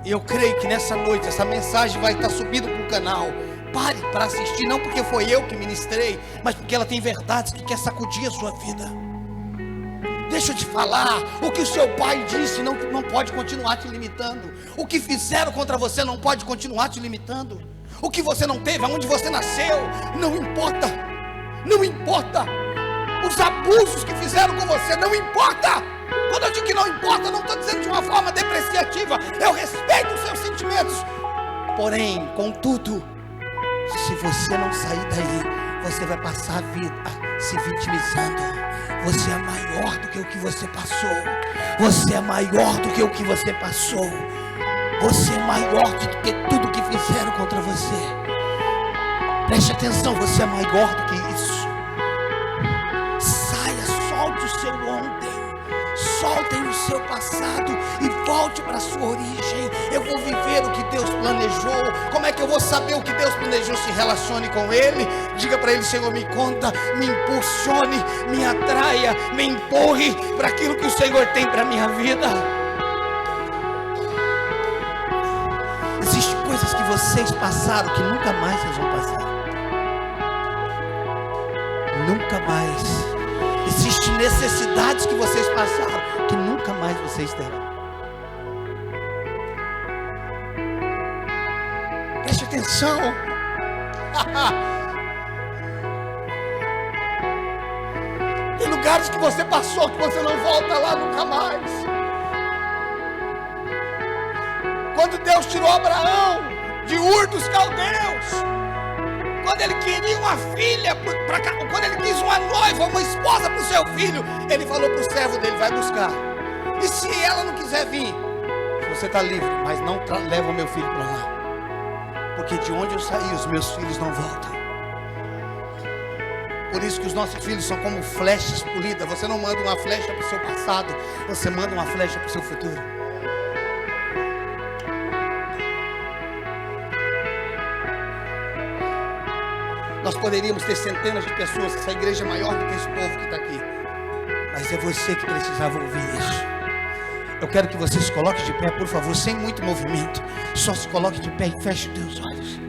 E eu creio que nessa noite essa mensagem vai estar subindo para o canal. Pare para assistir, não porque foi eu que ministrei, mas porque ela tem verdades que quer sacudir a sua vida. Deixa eu te falar, o que o seu pai disse não pode continuar te limitando. O que fizeram contra você não pode continuar te limitando. O que você não teve, aonde você nasceu, não importa. Não importa. Os abusos que fizeram com você, não importa. Quando eu digo que não importa, não estou dizendo de uma forma depreciativa. Eu respeito os seus sentimentos. Porém, contudo, se você não sair daí, você vai passar a vida se vitimizando. Você é maior do que o que você passou. Você é maior do que o que você passou. Você é maior do que tudo que fizeram contra você. Preste atenção, você é maior do que isso. Saia, solte o seu ontem. Soltem o seu passado e volte para a sua origem. Eu vou viver o que Deus planejou. Como é que eu vou saber o que Deus planejou? Se relacione com Ele. Diga para Ele: Senhor, me conta, me impulsione, me atraia, me empurre para aquilo que o Senhor tem para a minha vida. Existem coisas que vocês passaram que nunca mais vocês vão passar. Nunca mais. Existem necessidades que vocês passaram que nunca mais vocês terão. Preste atenção. Tem lugares que você passou que você não volta lá nunca mais. Quando Deus tirou Abraão de Ur dos Caldeus, quando ele queria uma filha, quando ele quis uma noiva, uma esposa para o seu filho, ele falou para o servo dele: vai buscar. E se ela não quiser vir, você está livre, mas não leva o meu filho para lá. Porque de onde eu saí, os meus filhos não voltam. Por isso que os nossos filhos são como flechas polidas. Você não manda uma flecha para o seu passado, você manda uma flecha para o seu futuro. Nós poderíamos ter centenas de pessoas, essa igreja é maior do que esse povo que está aqui. Mas é você que precisava ouvir isso. Eu quero que você se coloque de pé, por favor, sem muito movimento. Só se coloque de pé e feche os teus olhos.